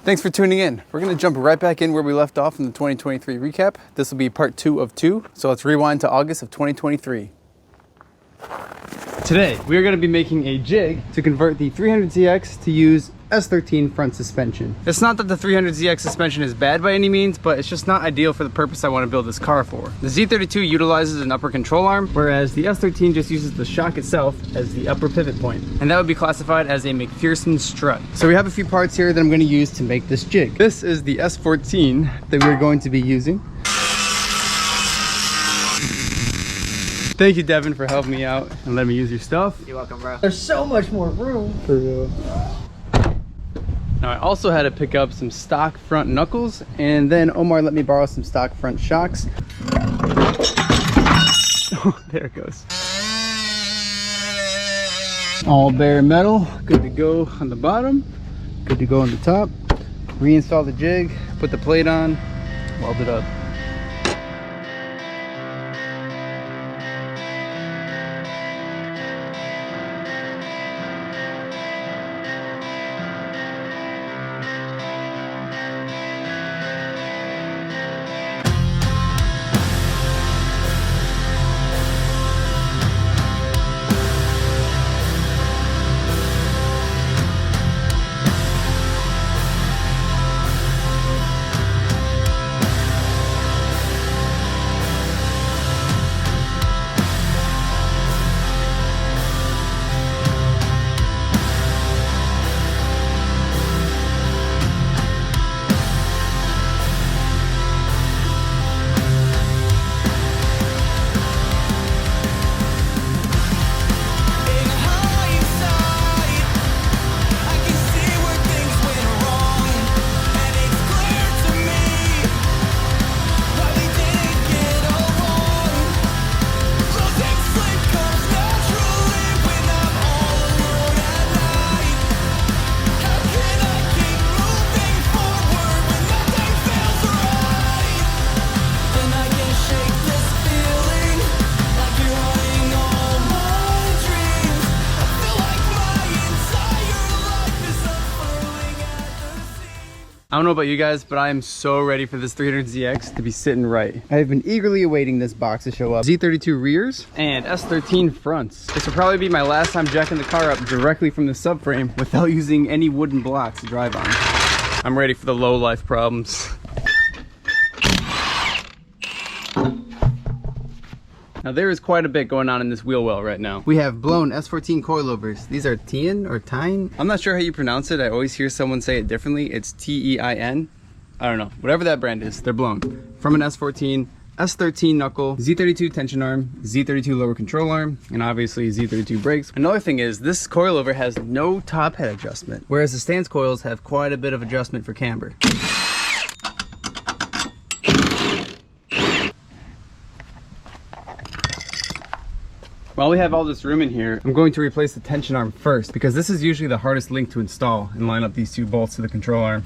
Thanks for tuning in. We're gonna jump right back in where we left off in the 2023 recap. This will be part 2 of 2, so let's rewind to August of 2023. Today, we are going to be making a jig to convert the 300ZX to use S13 front suspension. It's not that the 300ZX suspension is bad by any means, but it's just not ideal for the purpose I want to build this car for. The Z32 utilizes an upper control arm, whereas the S13 just uses the shock itself as the upper pivot point. And that would be classified as a McPherson strut. So we have a few parts here that I'm going to use to make this jig. This is the S14 that we're going to be using. Thank you, Devin, for helping me out and letting me use your stuff. You're welcome, bro. There's so much more room. For real. Now, I also had to pick up some stock front knuckles, and then Omar let me borrow some stock front shocks. Oh, there it goes. All bare metal, good to go on the bottom, good to go on the top. Reinstall the jig, put the plate on, weld it up. I don't know about you guys, but I am so ready for this 300ZX to be sitting right. I have been eagerly awaiting this box to show up. Z32 rears and S13 fronts. This will probably be my last time jacking the car up directly from the subframe without using any wooden blocks to drive on. I'm ready for the low life problems. Now there is quite a bit going on in this wheel well right now. We have blown S14 coilovers. These are Tien or Tine. I'm not sure how you pronounce it. I always hear someone say it differently. It's T-E-I-N. I don't know. Whatever that brand is, they're blown. From an S14, S13 knuckle, Z32 tension arm, Z32 lower control arm, and obviously Z32 brakes. Another thing is this coilover has no top head adjustment, whereas the stance coils have quite a bit of adjustment for camber. While we have all this room in here, I'm going to replace the tension arm first because this is usually the hardest link to install and line up these two bolts to the control arm.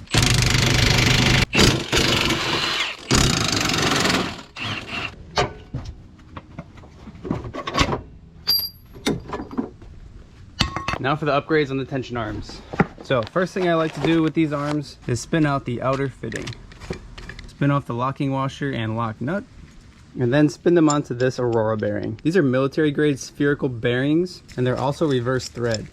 Now for the upgrades on the tension arms. So first thing I like to do with these arms is spin out the outer fitting. Spin off the locking washer and lock nut, and then spin them onto this Aurora bearing. These are military grade spherical bearings, and they're also reverse thread.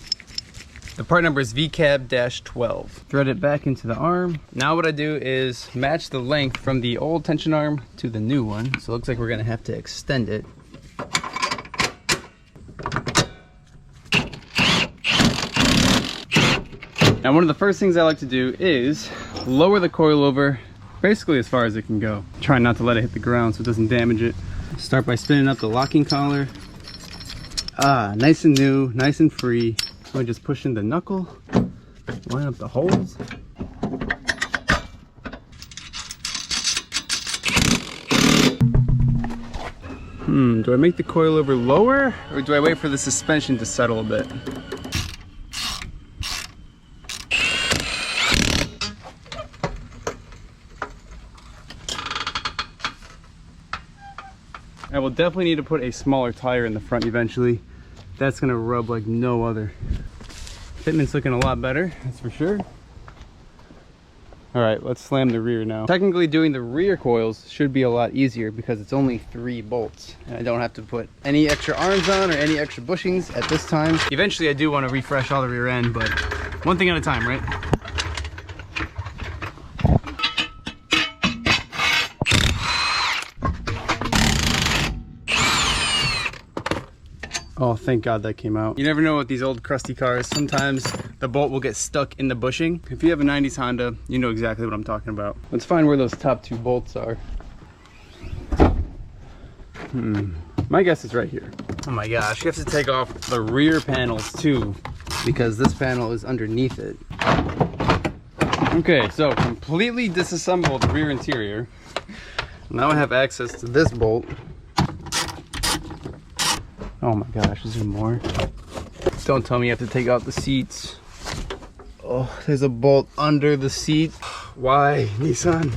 The part number is VCAB-12. Thread it back into the arm. Now what I do is match the length from the old tension arm to the new one. So it looks like we're gonna have to extend it. Now one of the first things I like to do is lower the coilover basically as far as it can go. Try not to let it hit the ground so it doesn't damage it. Start by spinning up the locking collar. Nice and new, nice and free. I'm just push in the knuckle, line up the holes. Do I make the coilover lower or do I wait for the suspension to settle a bit? I will definitely need to put a smaller tire in the front eventually. That's gonna rub like no other. Fitment's looking a lot better, that's for sure. All right, let's slam the rear now. Technically doing the rear coils should be a lot easier because it's only 3 bolts and I don't have to put any extra arms on or any extra bushings at this time. Eventually I do want to refresh all the rear end, but one thing at a time, right? Oh, thank God that came out. You never know with these old crusty cars. Sometimes the bolt will get stuck in the bushing. If you have a 90s Honda, you know exactly what I'm talking about. Let's find where those top 2 bolts are. My guess is right here. Oh my gosh, you have to take off the rear panels too, because this panel is underneath it. Okay, so completely disassembled the rear interior. Now I have access to this bolt. Oh my gosh, is there more? Don't tell me you have to take out the seats. Oh, there's a bolt under the seat. Why, Nissan?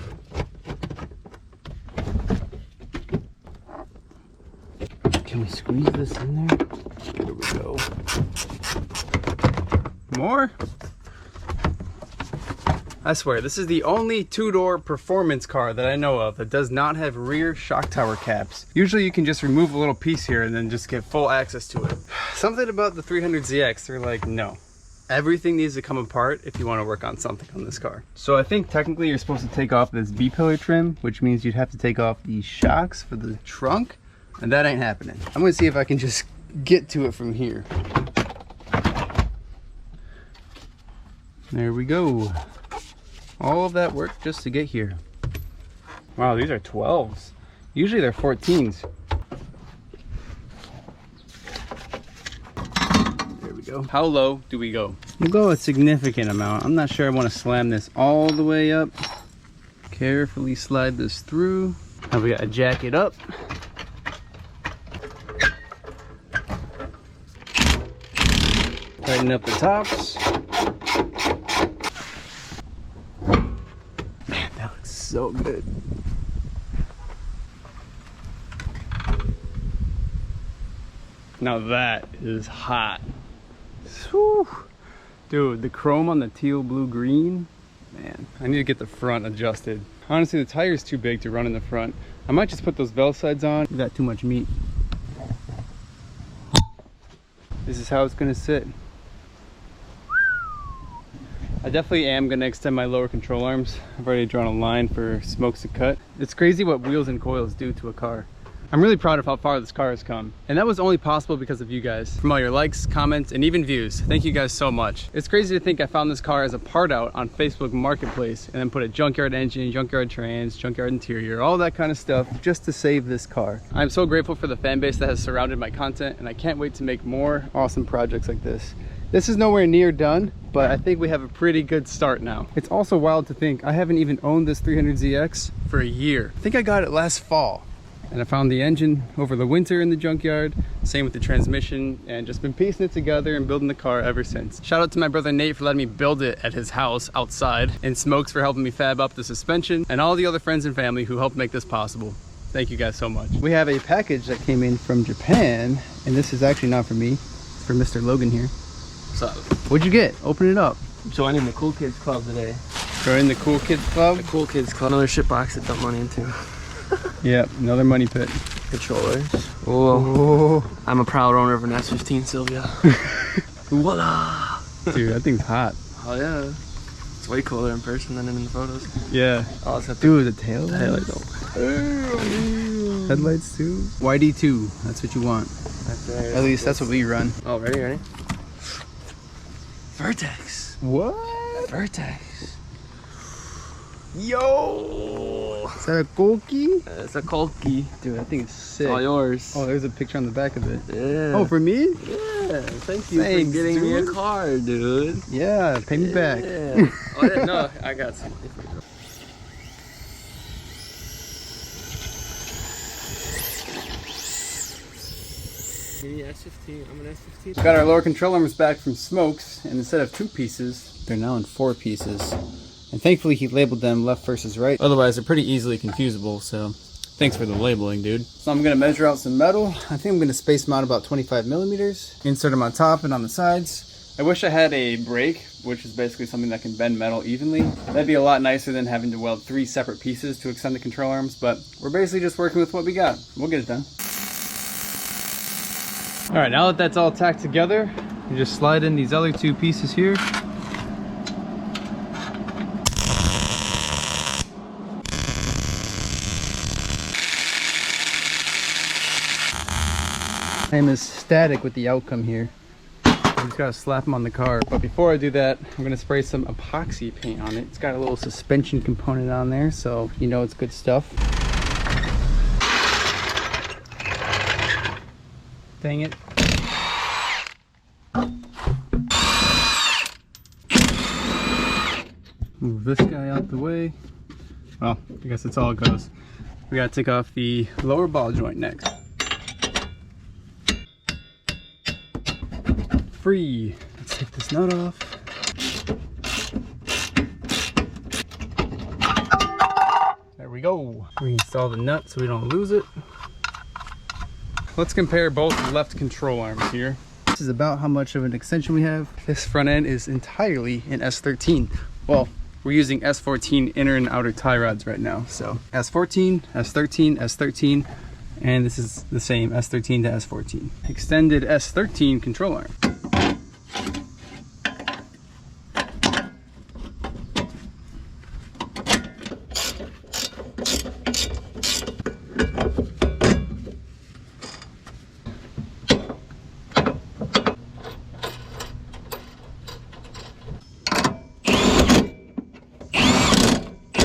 Can we squeeze this in there? There we go. More? I swear, this is the only 2-door performance car that I know of that does not have rear shock tower caps. Usually you can just remove a little piece here and then just get full access to it. Something about the 300ZX, they're like, no. Everything needs to come apart if you want to work on something on this car. So I think technically you're supposed to take off this B-pillar trim, which means you'd have to take off the shocks for the trunk, and that ain't happening. I'm gonna see if I can just get to it from here. There we go. All of that work just to get here. Wow, these are 12s. Usually they're 14s. There we go. How low do we go? We'll go a significant amount. I'm not sure I want to slam this all the way up. Carefully slide this through. Now we gotta jack it up. Tighten up the tops. So good. Now that is hot. Whew. Dude, the chrome on the teal, blue, green. Man, I need to get the front adjusted. Honestly, the tire's too big to run in the front. I might just put those Vel sides on. We got too much meat. This is how it's gonna sit. I definitely am gonna extend my lower control arms. I've already drawn a line for smokes to cut. It's crazy what wheels and coils do to a car. I'm really proud of how far this car has come. And that was only possible because of you guys. From all your likes, comments, and even views. Thank you guys so much. It's crazy to think I found this car as a part out on Facebook Marketplace and then put a junkyard engine, junkyard trans, junkyard interior, all that kind of stuff just to save this car. I'm so grateful for the fan base that has surrounded my content, and I can't wait to make more awesome projects like this. This is nowhere near done, but I think we have a pretty good start now. It's also wild to think I haven't even owned this 300ZX for a year. I think I got it last fall. And I found the engine over the winter in the junkyard, same with the transmission, and just been piecing it together and building the car ever since. Shout out to my brother Nate for letting me build it at his house outside, and Smokes for helping me fab up the suspension, and all the other friends and family who helped make this possible. Thank you guys so much. We have a package that came in from Japan, and this is actually not for me, it's for Mr. Logan here. What's up? What'd you get? Open it up. I'm joining the Cool Kids Club today. Join the Cool Kids Club? The Cool Kids Club. Another shit box to dump money into. Yep, another money pit. Controllers. Oh, I'm a proud owner of an S15 Sylvia. Voila! Dude, that thing's hot. Oh yeah. It's way cooler in person than in the photos. Yeah. Oh, it's dude, the tail lights. Headlights. Headlights too. YD2, that's what you want. That's right. At least that's what we run. Oh, ready? Vertex. What? Vertex. Yo! Is that a Golki? It's a Colky. Dude, that thing is sick. It's all yours. Oh, there's a picture on the back of it. Yeah. Oh, for me? Yeah. Thank you Thanks, for getting me a dude. car, dude. Yeah, pay me back. Yeah. Oh, yeah, no, I got some. S15. I'm an S15. Got our lower control arms back from Smokes, and instead of 2 pieces, they're now in 4 pieces. And thankfully he labeled them left versus right. Otherwise they're pretty easily confusable, so thanks for the labeling, dude. So I'm gonna measure out some metal. I think I'm gonna space them out about 25 millimeters. Insert them on top and on the sides. I wish I had a brake, which is basically something that can bend metal evenly. That'd be a lot nicer than having to weld 3 separate pieces to extend the control arms, but we're basically just working with what we got. We'll get it done. All right, now that that's all tacked together, you just slide in these other 2 pieces here. I am ecstatic with the outcome here. I just gotta slap them on the car, but before I do that, I'm gonna spray some epoxy paint on it. It's got a little suspension component on there, so you know it's good stuff. Dang it. Move this guy out the way. Well, I guess that's all it goes. We gotta take off the lower ball joint next. Free. Let's take this nut off. There we go. Reinstall the nut so we don't lose it. Let's compare both left control arms here. This is about how much of an extension we have. This front end is entirely in S13. Well, we're using S14 inner and outer tie rods right now. So S14, S13, S13, and this is the same S13 to S14. Extended S13 control arm.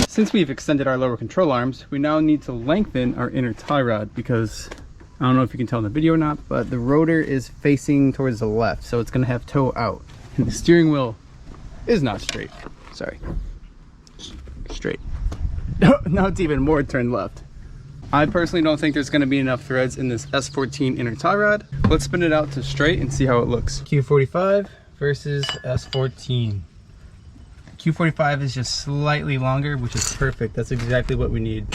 Since we've extended our lower control arms, we now need to lengthen our inner tie rod because I don't know if you can tell in the video or not, but the rotor is facing towards the left, so it's going to have toe out. And the steering wheel is not straight. Sorry. Straight. Now it's even more turned left. I personally don't think there's going to be enough threads in this S14 inner tie rod. Let's spin it out to straight and see how it looks. Q45 versus S14. Q45 is just slightly longer, which is perfect. That's exactly what we need.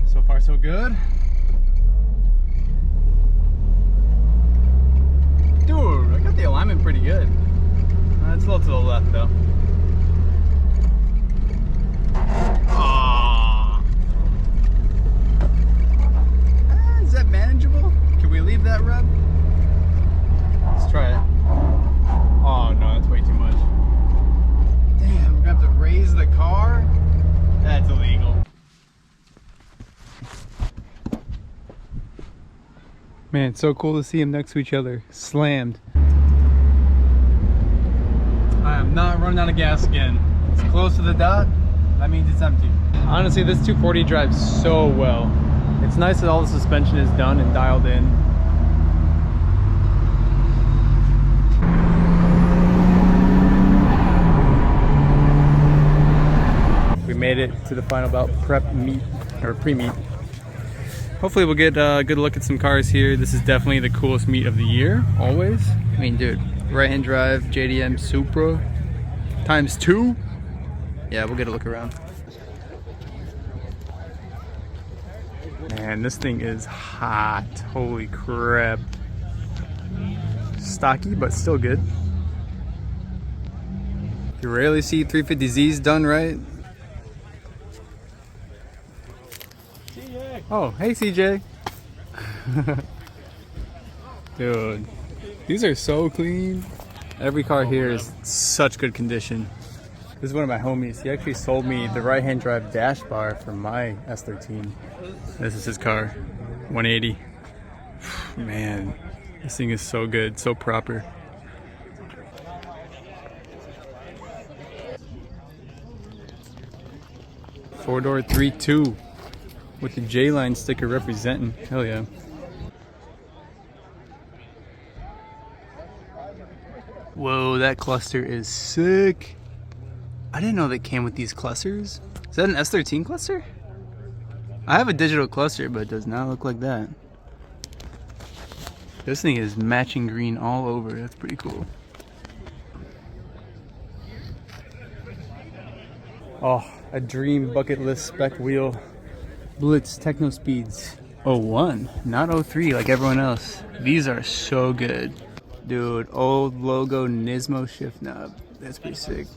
So far, so good. Dude, I got the alignment pretty good. It's a little to the left though. Aww. Is that manageable? Can we leave that rub? Let's try it. Oh no, that's way too much. Damn, we're gonna have to raise the car? That's illegal. Man, it's so cool to see them next to each other. Slammed. I am not running out of gas again. It's close to the dot. That means it's empty. Honestly, this 240 drives so well. It's nice that all the suspension is done and dialed in. We made it to the final bout prep meet, or pre-meet. Hopefully we'll get a good look at some cars here. This is definitely the coolest meet of the year, always. I mean, dude, right-hand drive, JDM Supra, ×2. Yeah, we'll get a look around. Man, this thing is hot. Holy crap. Stocky, but still good. You rarely see 350Zs done right. Oh, hey CJ. Dude, these are so clean. Every car here is such good condition. This is one of my homies. He actually sold me the right-hand drive dash bar for my S13. This is his car, 180. Man, this thing is so good, so proper. Four-door 3.2. With the J-line sticker representing. Hell yeah. Whoa, that cluster is sick. I didn't know that came with these clusters. Is that an S13 cluster? I have a digital cluster, but it does not look like that. This thing is matching green all over. That's pretty cool. Oh, a dream bucket list spec wheel. Blitz Techno Speeds 01, not 03 like everyone else. These are so good. Dude, old logo Nismo shift knob. That's pretty sick.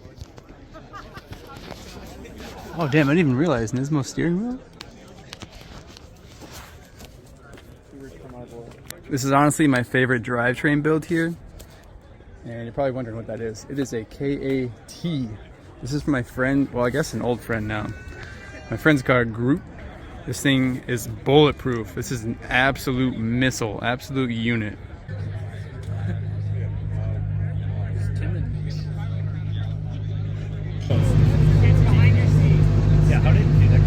Oh damn, I didn't even realize Nismo steering wheel. This is honestly my favorite drivetrain build here. And you're probably wondering what that is. It is a KAT. This is from my friend, well I guess an old friend now. My friend's car, Groot. This thing is bulletproof. This is an absolute missile, absolute unit. Yeah, how did you do that?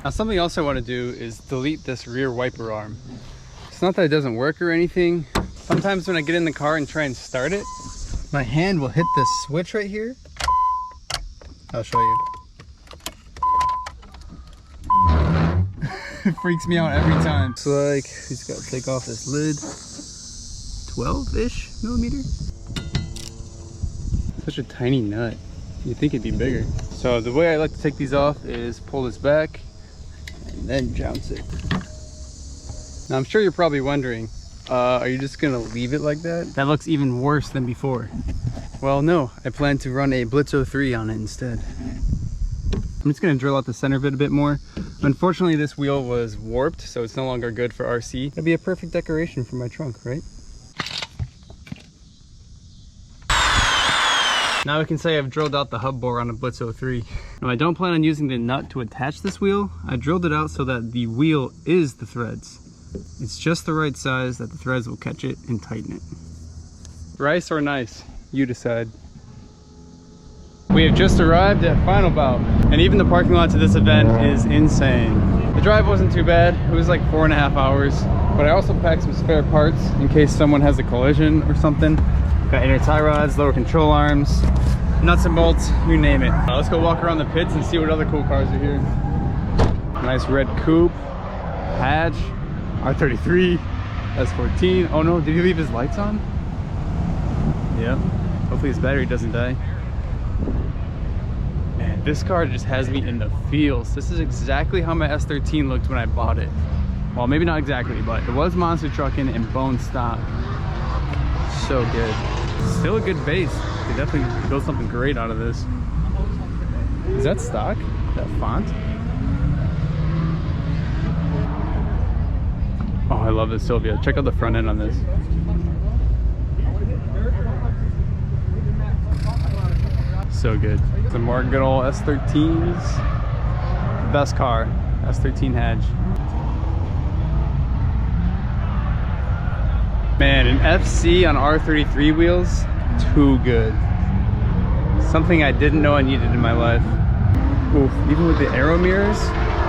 Now something else I want to do is delete this rear wiper arm. It's not that it doesn't work or anything. Sometimes when I get in the car and try and start it, my hand will hit this switch right here. I'll show you. It freaks me out every time. It's like, he's got to take off this lid. 12-ish millimeter. Such a tiny nut. You'd think it'd be bigger. So the way I like to take these off is pull this back and then jounce it. Now I'm sure you're probably wondering, are you just gonna leave it like that? That looks even worse than before. Well, no, I plan to run a Blitz 03 on it instead. I'm just gonna drill out the center of it a bit more. Unfortunately, this wheel was warped, so it's no longer good for RC. It'd be a perfect decoration for my trunk, right? Now we can say I've drilled out the hub bore on a Blitz 03. Now I don't plan on using the nut to attach this wheel. I drilled it out so that the wheel is the threads. It's just the right size that the threads will catch it and tighten it. Rice or nice? You decide. We have just arrived at Final Bout, and even the parking lot to this event is insane. The drive wasn't too bad. It was like 4.5 hours, but I also packed some spare parts in case someone has a collision or something. Got inner tie rods, lower control arms, nuts and bolts, you name it. Let's go walk around the pits and see what other cool cars are here. Nice red coupe, hatch, R33, S14. Oh no, did he leave his lights on? Yep. Hopefully his battery doesn't die. Man, this car just has me in the feels. This is exactly how my S13 looked when I bought it. Well, maybe not exactly, but it was monster trucking and bone stock. So good. Still a good base. They definitely built something great out of this. Is that stock? That font? Oh, I love this Sylvia. Check out the front end on this. So good. Some more good old S13s. Best car. S13 Hedge. Man, an FC on R33 wheels, too good. Something I didn't know I needed in my life. Oof, even with the aero mirrors.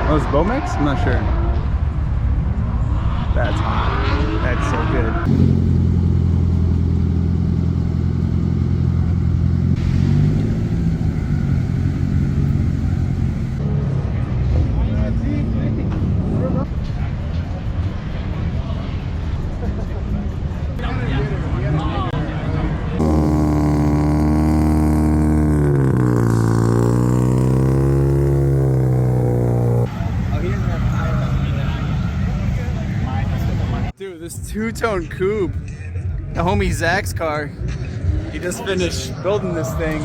Those Bomex? I'm not sure. That's hot. That's so good. Dude, this two-tone coupe, the homie Zach's car, he just finished building this thing.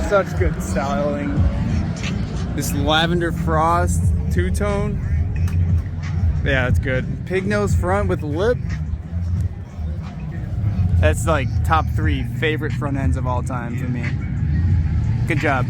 Such good styling. This lavender frost two-tone. Yeah, it's good. Pig nose front with lip. That's like top 3 favorite front ends of all time for me. Good job.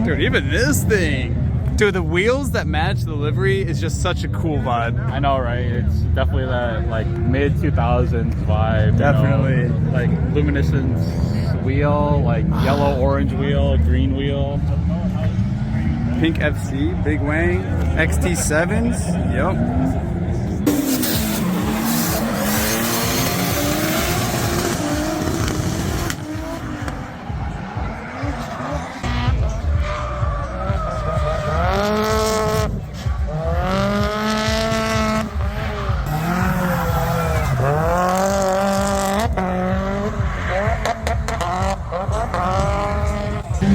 Dude, even this thing. Dude, the wheels that match the livery is just such a cool vibe. I know, right? It's definitely that like mid 2000s vibe. Definitely. You know? Like luminescence wheel, like yellow, orange wheel, green wheel. Pink FC, Big Wang, XT7s. Yep.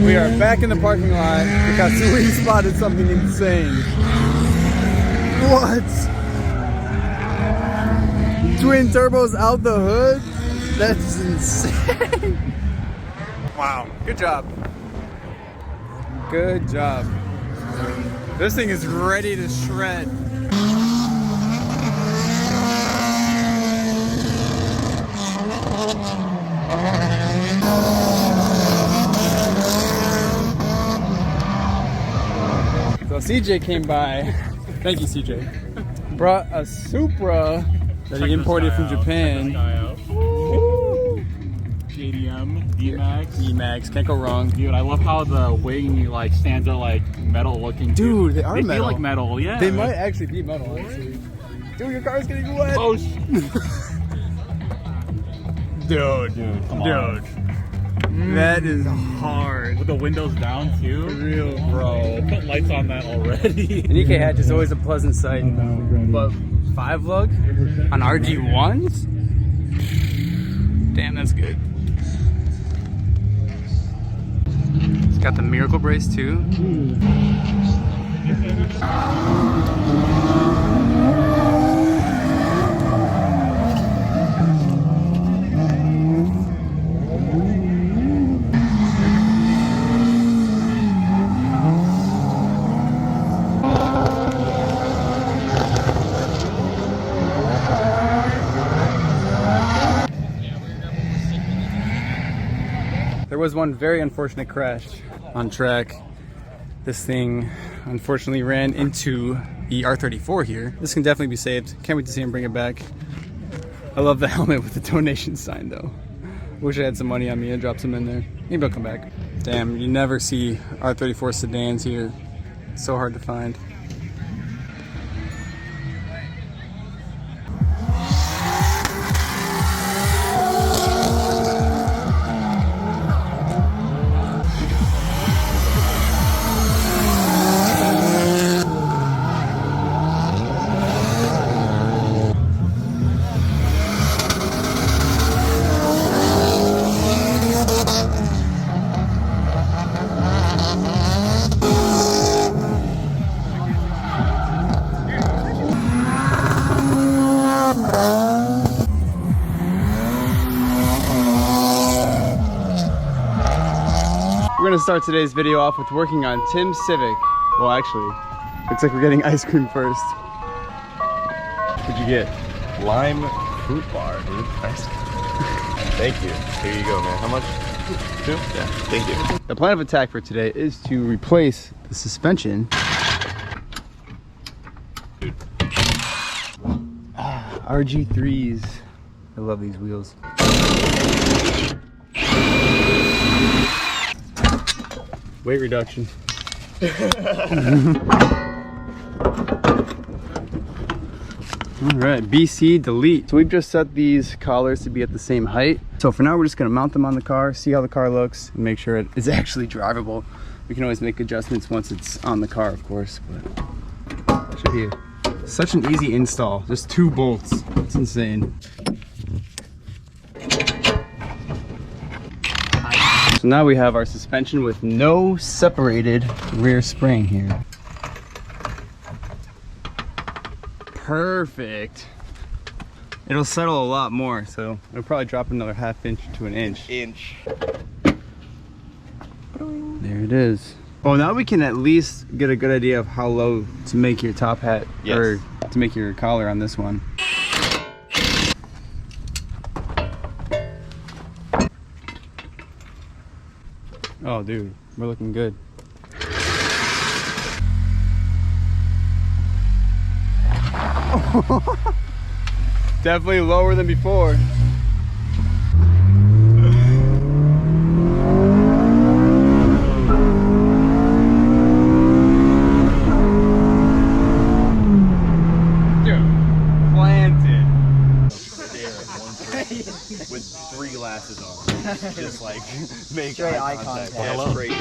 We are back in the parking lot because we spotted something insane. What? Twin turbos out the hood? That's insane. Wow, good job. Good job. This thing is ready to shred. So CJ came by, thank you CJ, brought a Supra that he imported from Japan. JDM, D-Max. D-Max, can't go wrong. Dude, I love how the wing like stands out like metal looking. Dude, they are they metal. feel like metal, yeah. They might actually be metal, honestly. Dude, your car's getting wet. Oh, dude, come on. That is hard. With the windows down too. For real. Bro, put lights on that already. An EK hatch is always a pleasant sight. But 5 lug on RG1s? Damn, that's good. It's got the Miracle Brace too. There was one very unfortunate crash on track. This thing unfortunately ran into the R34 here. This can definitely be saved. Can't wait to see him bring it back. I love the helmet with the donation sign though. Wish I had some money on me and drop some in there. Maybe I'll come back. Damn, you never see R34 sedans here. It's so hard to find. We're gonna start today's video off with working on Tim's Civic. Well, actually, looks like we're getting ice cream first. What'd you get? Lime fruit bar, dude. Nice. Thank you. Here you go, man. How much? 2? Yeah. Thank you. The plan of attack for today is to replace the suspension. RG3s. I love these wheels. Weight reduction. Alright, BC delete. So we've just set these collars to be at the same height. So for now we're just going to mount them on the car, see how the car looks, and make sure it is actually drivable. We can always make adjustments once it's on the car, of course, but it should be such an easy install. Just 2 bolts. It's insane. So now we have our suspension with no separated rear spring here. Perfect. It'll settle a lot more, so it'll probably drop another 1/2 inch to 1 inch. There it is. Oh, now we can at least get a good idea of how low to make your top hat, or to make your collar on this one. Oh, dude, we're looking good. Definitely lower than before. With 3 glasses on. Just like make Straight eye eye contact. contact. Yeah, straight.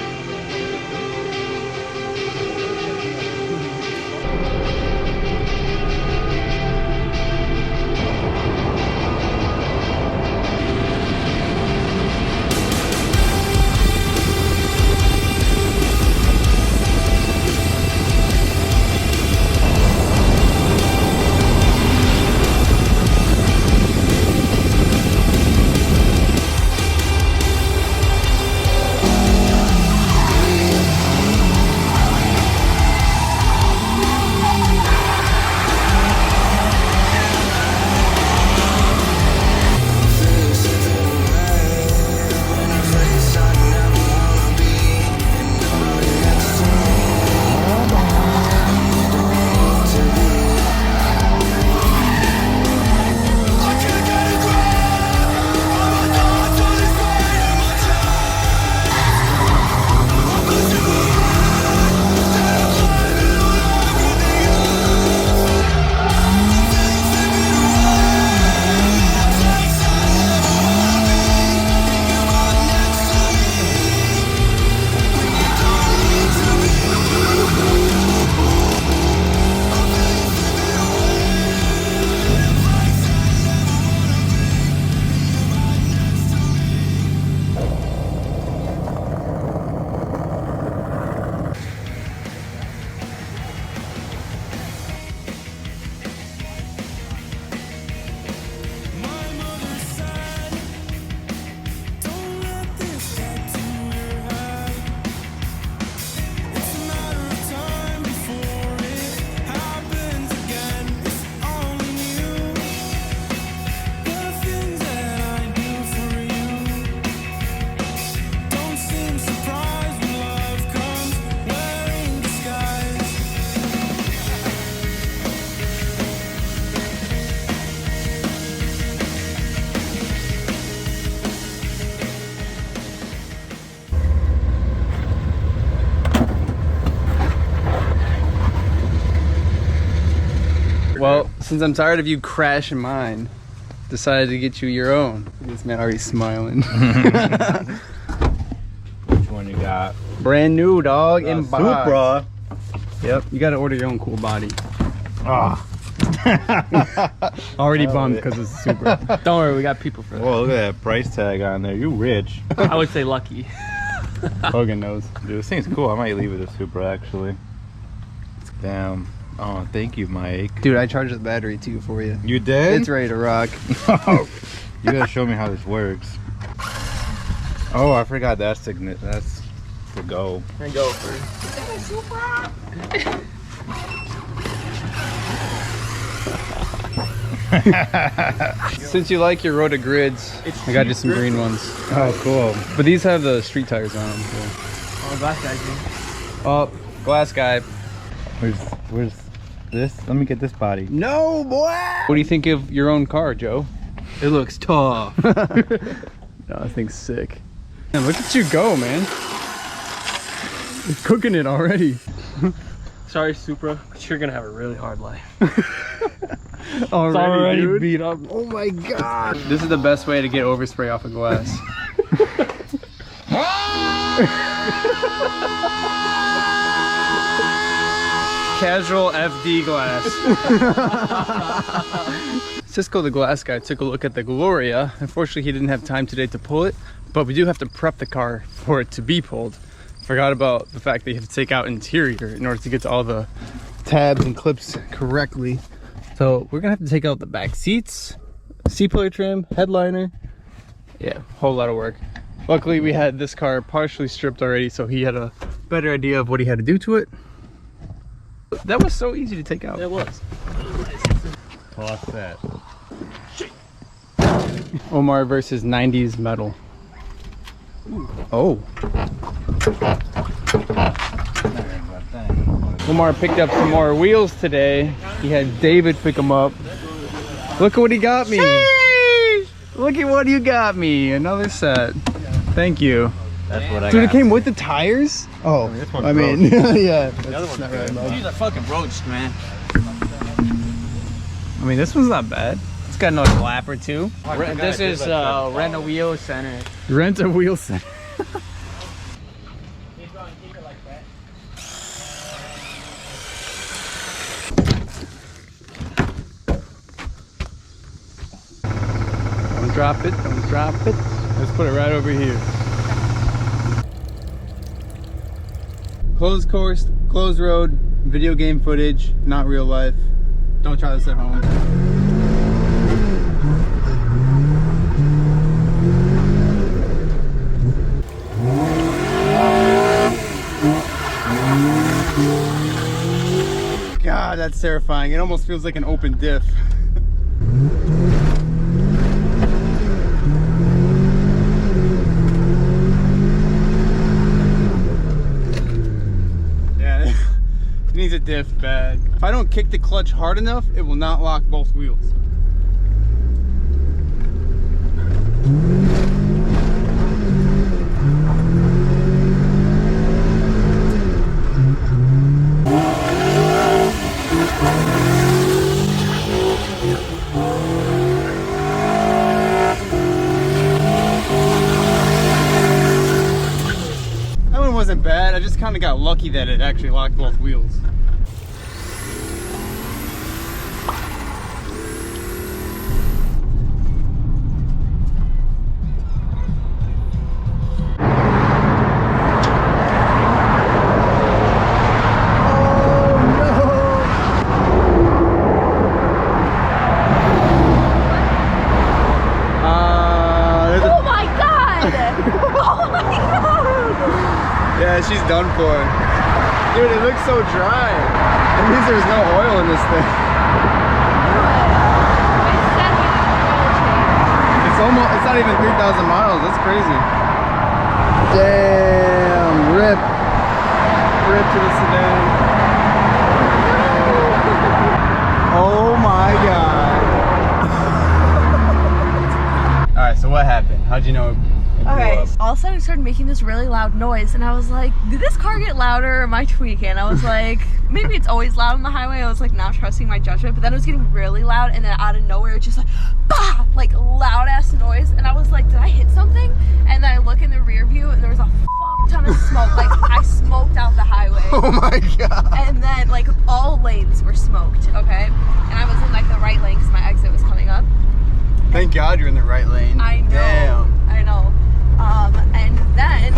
Well, since I'm tired of you crashing mine, decided to get you your own. This man already smiling. Which one you got? Brand new, dog, in box. Supra. Yep, you gotta order your own cool body. Ah. Already bummed because it's super. Don't worry, we got people for that. Whoa, look at that price tag on there. You rich. I would say lucky. Hogan knows. Dude, this thing's cool. I might leave it a Supra actually. Damn. Oh, thank you, Mike. Dude, I charged the battery too for you. You did? It's ready to rock. You gotta show me how this works. Oh, I forgot that's the go. And go first. Since you like your Rota grids, I got you some green ones. Oh, cool. But these have the street tires on them. So. Oh, glass guy, dude. Oh, glass guy. Where's this? Let me get this body. No, boy! What do you think of your own car, Joe? It looks tough. No, this thing's sick. Man, look at you go, man. You're cooking it already. Sorry, Supra, but you're gonna have a really hard life. Already, dude? beat up. Oh my god. This is the best way to get overspray off a glass. Casual FD glass. Cisco the glass guy took a look at the Gloria. Unfortunately, he didn't have time today to pull it, but we do have to prep the car for it to be pulled. Forgot about the fact that you have to take out interior in order to get to all the tabs and clips correctly. So we're gonna have to take out the back seats, C-pillar trim, headliner. Yeah, whole lot of work. Luckily we had this car partially stripped already, so he had a better idea of what he had to do to it. That was so easy to take out. It was. Toss that. Omar versus 90s metal. Oh. Lamar picked up some more wheels today. He had David pick them up. Look at what he got me. Sheesh! Look at what you got me. Another set. Thank you. That's what I Dude, got. it came with the tires? Oh, I mean, yeah. The other one's good. These are fucking roached, man. I mean, this one's not bad. It's got another lap or two. This is Rent a Wheel Center. Rent a wheel set. Don't drop it, don't drop it. Let's put it right over here. Closed course, closed road, video game footage, not real life. Don't try this at home. God, that's terrifying. It almost feels like an open diff. Yeah, it needs a diff bad. If I don't kick the clutch hard enough, it will not lock both wheels. Wasn't bad. I just kind of got lucky that it actually locked both wheels. Yeah, she's done for. Dude, it looks so dry. It means there's no oil in this thing. It's not even 3,000 miles. That's crazy. Damn, rip. Rip to the sedan. Oh my God. All right, so what happened? How'd you know? Okay, all of a sudden it started making this really loud noise and I was like, did this car get louder or am I tweaking? I was like, maybe it's always loud on the highway. I was like not trusting my judgment, but then it was getting really loud and then out of nowhere it just like, bah! Like loud ass noise and I was like, did I hit something? And then I look in the rear view and there was a fuck ton of smoke. Like I smoked out the highway. Oh my God. And then like all lanes were smoked, okay? And I was in like the right lane because my exit was coming up. Thank God you're in the right lane. I know. Damn. I know. And then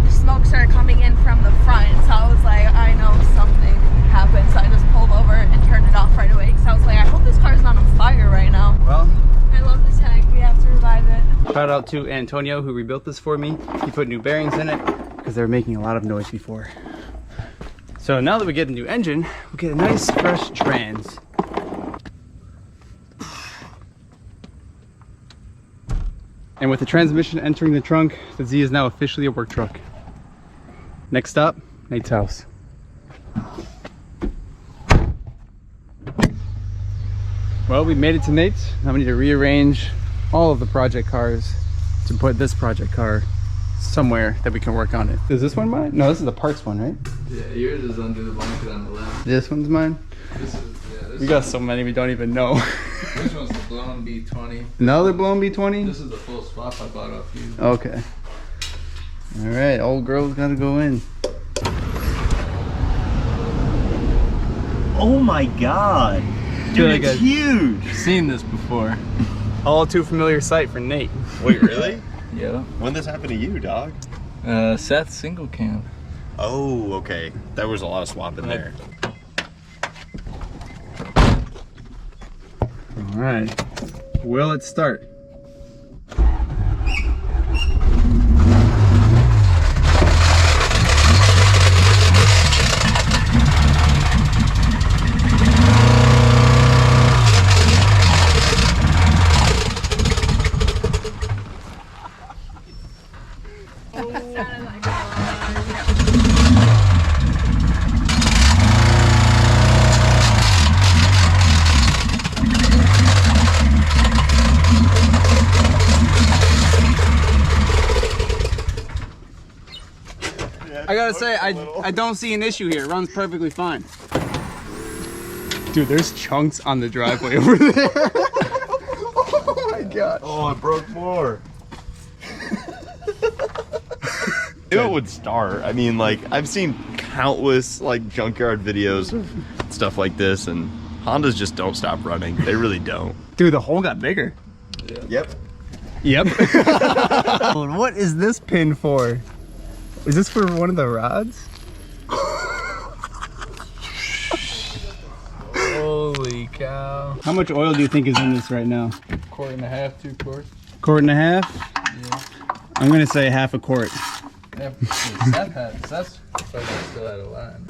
the smoke started coming in from the front, so I was like, I know something happened, so I just pulled over and turned it off right away, because I was like, I hope this car's not on fire right now. Well, I love this tank, we have to revive it. shout out to Antonio who rebuilt this for me. He put new bearings in it because they were making a lot of noise before. So now that we get a new engine, we'll get a nice fresh trans. And with the transmission entering the trunk, the Z is now officially a work truck. Next stop, Nate's house. Well, we made it to Nate's. Now we need to rearrange all of the project cars to put this project car somewhere that we can work on it. Is this one mine? No, this is the parts one, right? Yeah, yours is under the blanket on the left. This one's mine? This is, yeah, this We got so many we don't even know. This one's the blown B20. Another blown B20? This is the full swap I bought off you. Okay. All right, old girl's gotta go in. Oh my God. Dude, Like it's huge. Seen this before. All too familiar sight for Nate. Wait, really? Yeah. When this happened to you, dog? Seth single cam. Oh, okay. There was a lot of swap in there. All right. Will it start? I gotta say, I don't see an issue here. It runs perfectly fine. Dude, there's chunks on the driveway over there. Oh my god. Oh, I broke more. It would start. I mean, like, I've seen countless like junkyard videos of stuff like this, and Hondas just don't stop running. They really don't. Dude, the hole got bigger. Yep. Yep. What is this pin for? Is this for one of the rods? Holy cow. How much oil do you think is in this right now? Quart and a half, 2 quarts. Quart and a half? Yeah. I'm gonna say half a quart. That's still out of line.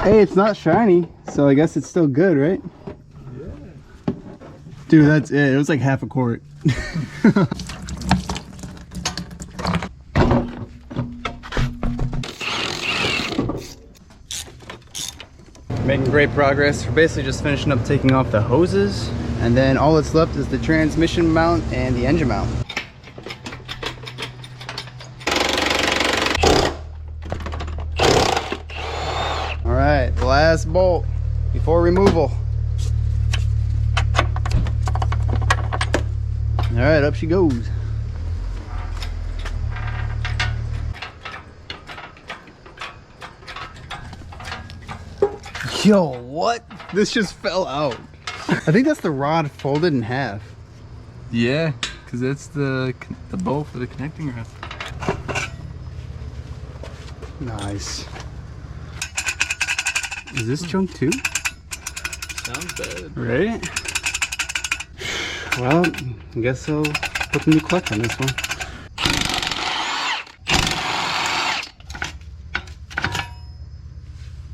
Hey, it's not shiny, so I guess it's still good, right? Yeah. Dude, that's it. It was like half a quart. Making great progress. We're basically just finishing up taking off the hoses, and then all that's left is the transmission mount and the engine mount. All right, last bolt before removal. All right, up she goes. Yo, what? This just fell out. I think that's the rod folded in half. Yeah, because that's the bolt for the connecting rod. Nice. Is this chunk too? Sounds bad. Right? Well, I guess I'll put the new clutch on this one.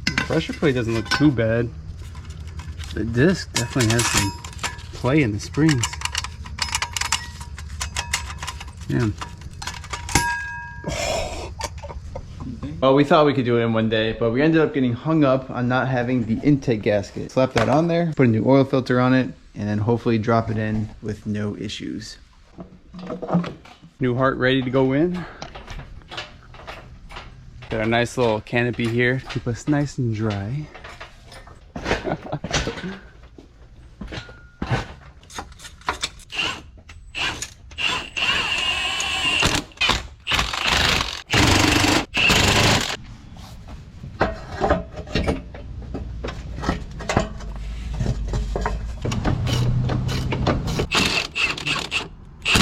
The pressure plate doesn't look too bad. The disc definitely has some play in the springs. Yeah. Well, we thought we could do it in one day, but we ended up getting hung up on not having the intake gasket. Slap that on there, put a new oil filter on it, and then hopefully drop it in with no issues. New heart ready to go in. Got a nice little canopy here to keep us nice and dry.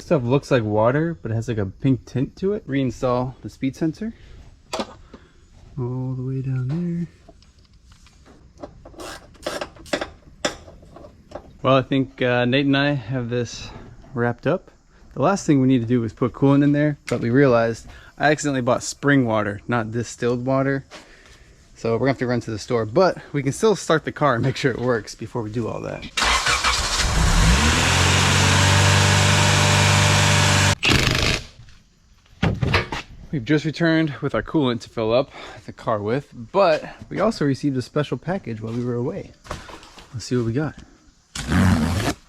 Stuff looks like water, but it has like a pink tint to it. Reinstall the speed sensor all the way down there. Well, I think Nate and I have this wrapped up. The last thing we need to do is put coolant in there, but we realized I accidentally bought spring water, not distilled water. So we're gonna have to run to the store, but we can still start the car and make sure it works before we do all that. We've just returned with our coolant to fill up the car with, but we also received a special package while we were away. Let's see what we got.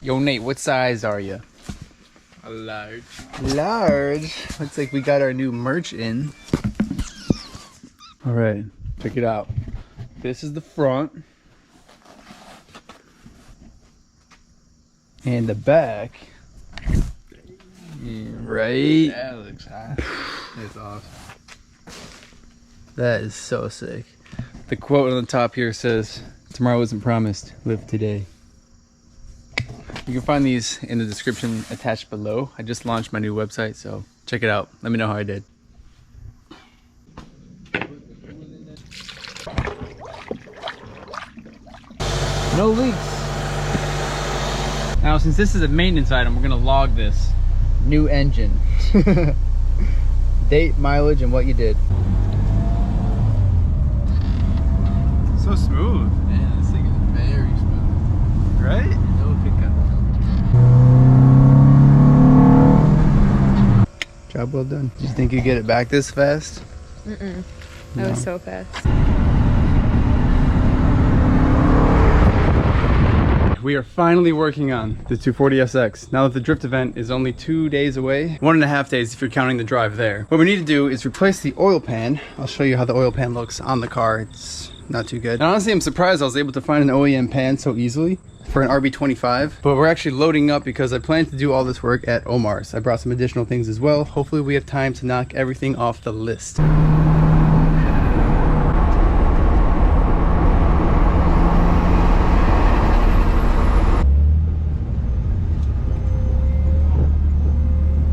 Yo, Nate, what size are you? A large. Large? Looks like we got our new merch in. All right, check it out. This is the front. And the back. Right? That looks hot. It's awesome. That is so sick. The quote on the top here says, "Tomorrow isn't promised, live today." You can find these in the description attached below. I just launched my new website, so check it out. Let me know how I did. No leaks. Now, since this is a maintenance item, we're gonna log this. New engine. Date, mileage, and what you did. So smooth. Man, this thing is very smooth. Right? No pickup. well done. Do you think you get it back this fast? That was so fast. We are finally working on the 240SX. Now that the drift event is only 2 days away, 1.5 days if you're counting the drive there. What we need to do is replace the oil pan. I'll show you how the oil pan looks on the car. It's not too good. And honestly, I'm surprised I was able to find an OEM pan so easily for an RB25, but we're actually loading up because I plan to do all this work at Omar's. I brought some additional things as well. Hopefully we have time to knock everything off the list.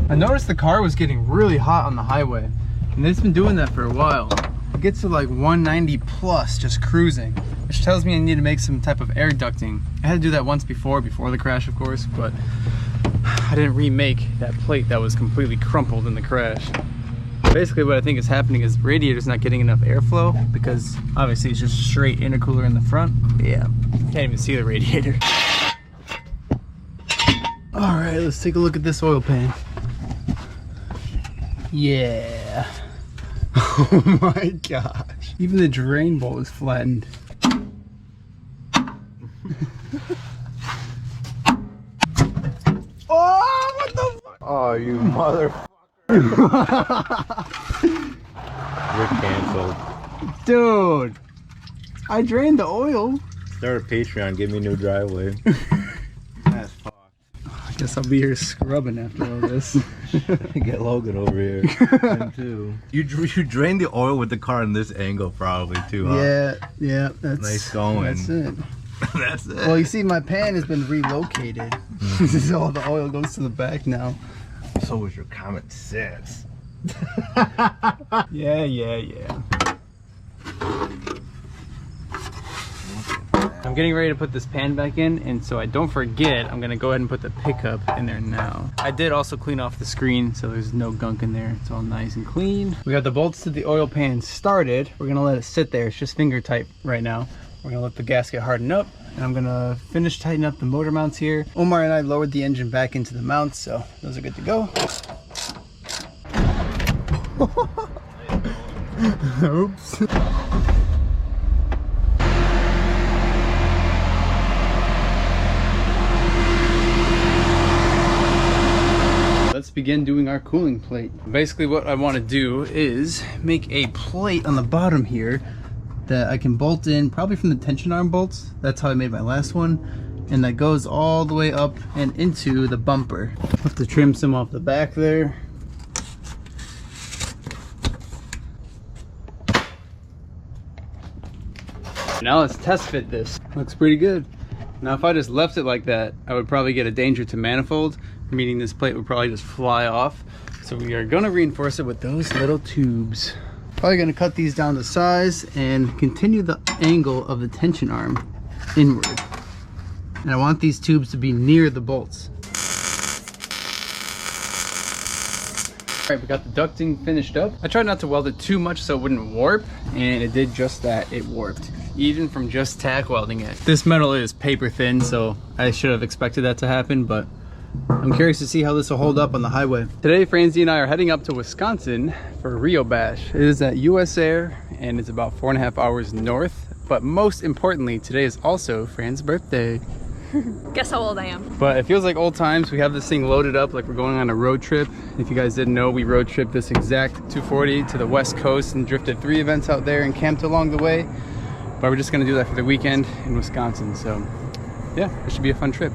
I noticed the car was getting really hot on the highway, and it's been doing that for a while. It gets to like 190 plus just cruising, which tells me I need to make some type of air ducting. I had to do that once before the crash, of course, but I didn't remake that plate that was completely crumpled in the crash. Basically what I think is happening is the radiator's not getting enough airflow because obviously it's just straight intercooler in the front. Yeah, can't even see the radiator. All right, let's take a look at this oil pan. Yeah. Oh my gosh. Even the drain bolt is flattened. Oh, what the fuck? Oh, you motherfucker. You're canceled. Dude, I drained the oil. Start a Patreon, give me a new driveway. That's fucked. I guess I'll be here scrubbing after all this. Get Logan over here. Him too. You drained the oil with the car in this angle probably too, huh? Yeah, that's nice going. That's it. That's it. Well, you see, my pan has been relocated. So all the oil goes to the back now. So was your common sense. Yeah. I'm getting ready to put this pan back in, and so I don't forget, I'm gonna go ahead and put the pickup in there now. I did also clean off the screen, so there's no gunk in there. It's all nice and clean. We got the bolts to the oil pan started. We're gonna let it sit there. It's just finger tight right now. We're gonna let the gasket harden up, and I'm gonna finish tightening up the motor mounts here. Omar and I lowered the engine back into the mounts, so those are good to go. Oops. Let's begin doing our cooling plate. Basically what I want to do is make a plate on the bottom here that I can bolt in, probably from the tension arm bolts. That's how I made my last one. And that goes all the way up and into the bumper. I'll have to trim some off the back there. Now let's test fit this. Looks pretty good. Now if I just left it like that, I would probably get a danger to manifold, meaning this plate would probably just fly off. So we are gonna reinforce it with those little tubes. Probably gonna cut these down to size and continue the angle of the tension arm inward. And I want these tubes to be near the bolts. All right, we got the ducting finished up. I tried not to weld it too much so it wouldn't warp, and it did just that, it warped. Even from just tack welding it. This metal is paper thin, so I should have expected that to happen, but I'm curious to see how this will hold up on the highway. Today, Francie and I are heading up to Wisconsin for Rio Bash. It is at US Air, and it's about 4.5 hours north. But most importantly, today is also Fran's birthday. Guess how old I am. But it feels like old times. We have this thing loaded up like we're going on a road trip. If you guys didn't know, we road tripped this exact 240 to the West Coast and drifted 3 events out there and camped along the way. But we're just gonna do that for the weekend in Wisconsin. So yeah, it should be a fun trip.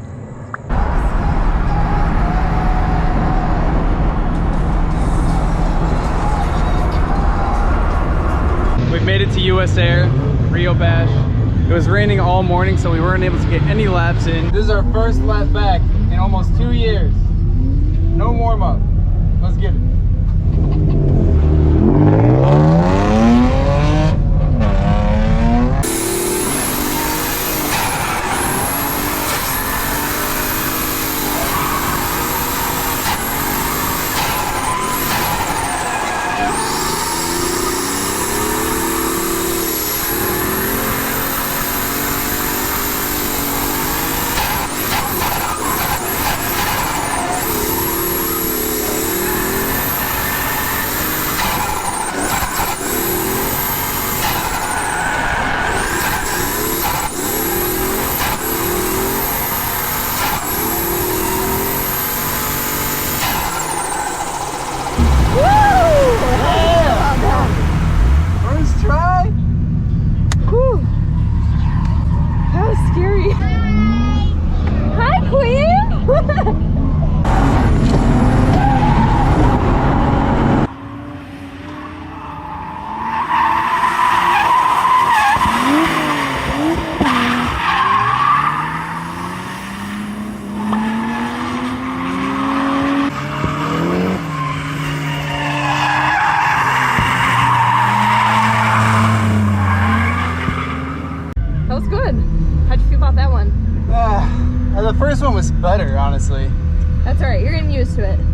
We've made it to US Air, Rio Bash. It was raining all morning, so we weren't able to get any laps in. This is our first lap back in almost 2 years. No warm up. Let's get it.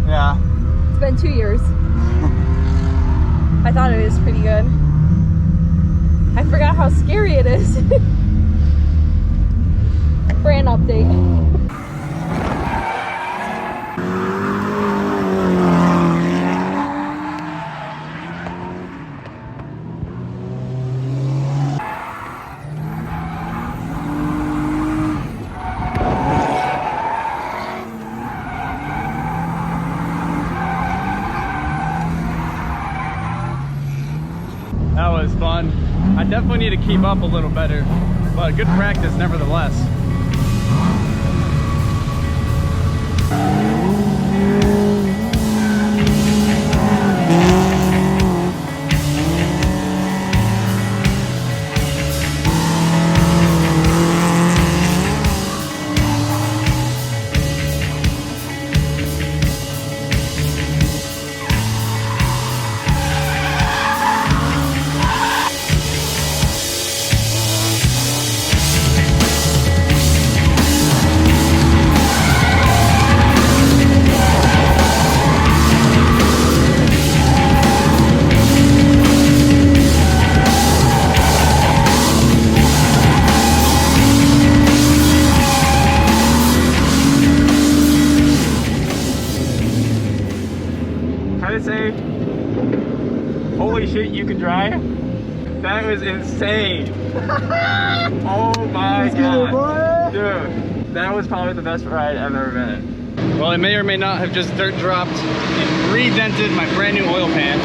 Yeah. It's been 2 years. I thought it was pretty good. I forgot how scary it is. Brand update. That was fun. I definitely need to keep up a little better, but good practice nevertheless. Say, holy shit, you can drive? That was insane. Oh my god. Dude, that was probably the best ride I've ever been in. Well, I may or may not have just dirt dropped and re-dented my brand new oil pan.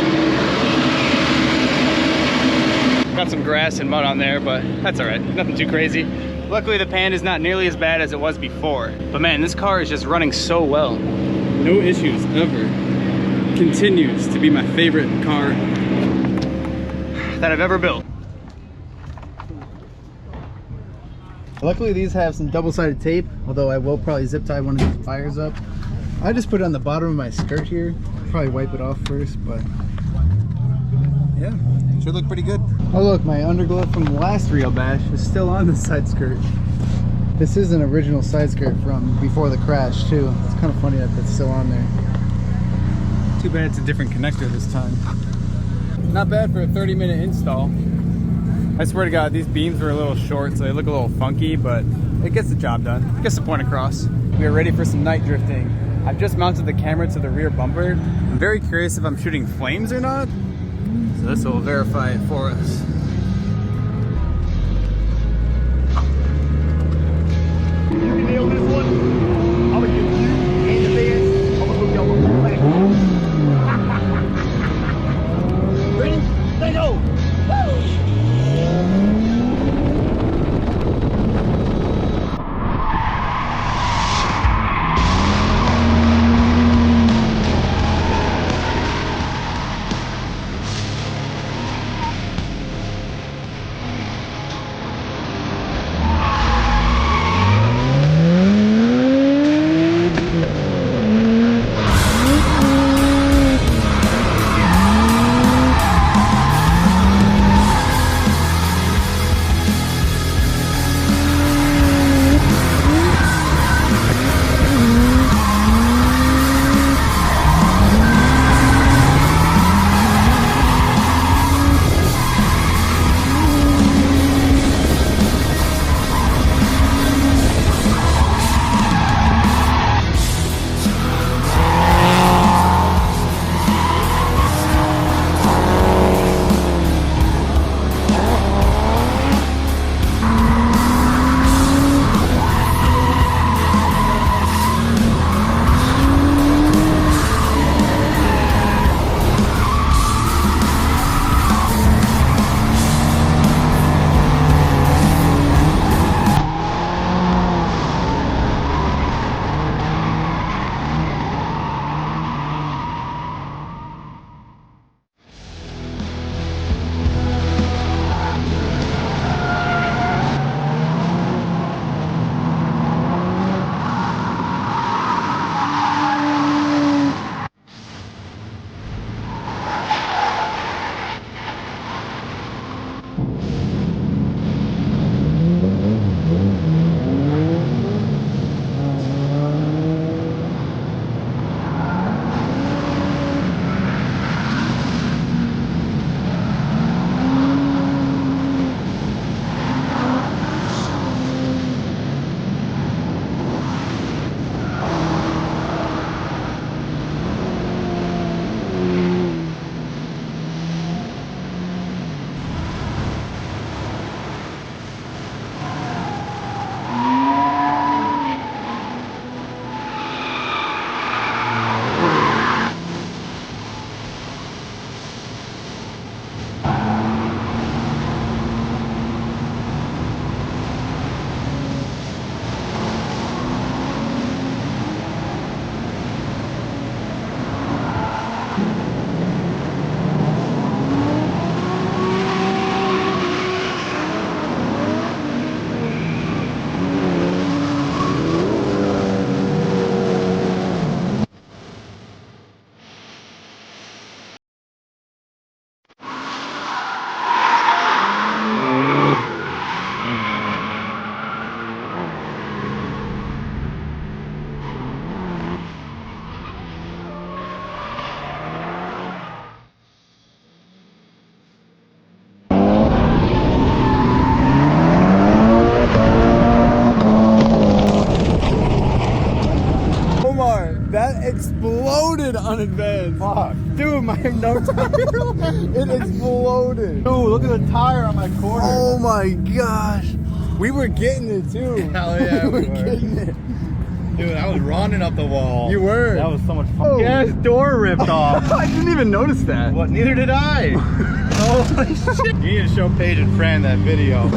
Got some grass and mud on there, but that's alright. Nothing too crazy. Luckily, the pan is not nearly as bad as it was before. But man, this car is just running so well. No issues ever. Continues to be my favorite car that I've ever built. Luckily these have some double-sided tape, although I will probably zip tie one of these tires up. I just put it on the bottom of my skirt here. Probably wipe it off first, but yeah, should look pretty good. Oh look, my underglow from the last Real Bash is still on the side skirt. This is an original side skirt from before the crash too. It's kind of funny that it's still on there. Too bad it's a different connector this time. Not bad for a 30-minute install. I swear to God, these beams were a little short, so they look a little funky, but it gets the job done. It gets the point across. We are ready for some night drifting. I've just mounted the camera to the rear bumper. I'm very curious if I'm shooting flames or not, so this will verify it for us. You can nail this one. I'm gonna give you and the fans. I'm gonna hook y'all up on platform. Ready? Let go. Woo! exploded on advance. Fuck. Dude, my no tire. It exploded. Dude, look at the tire on my corner. Oh my gosh. We were getting it too. Hell yeah, we were we were. getting it. Dude, I was running up the wall. You were. That was so much fun. Oh. Yeah, his door ripped off. I didn't even notice that. What? Neither did I. Holy shit. You need to show Paige and Fran that video.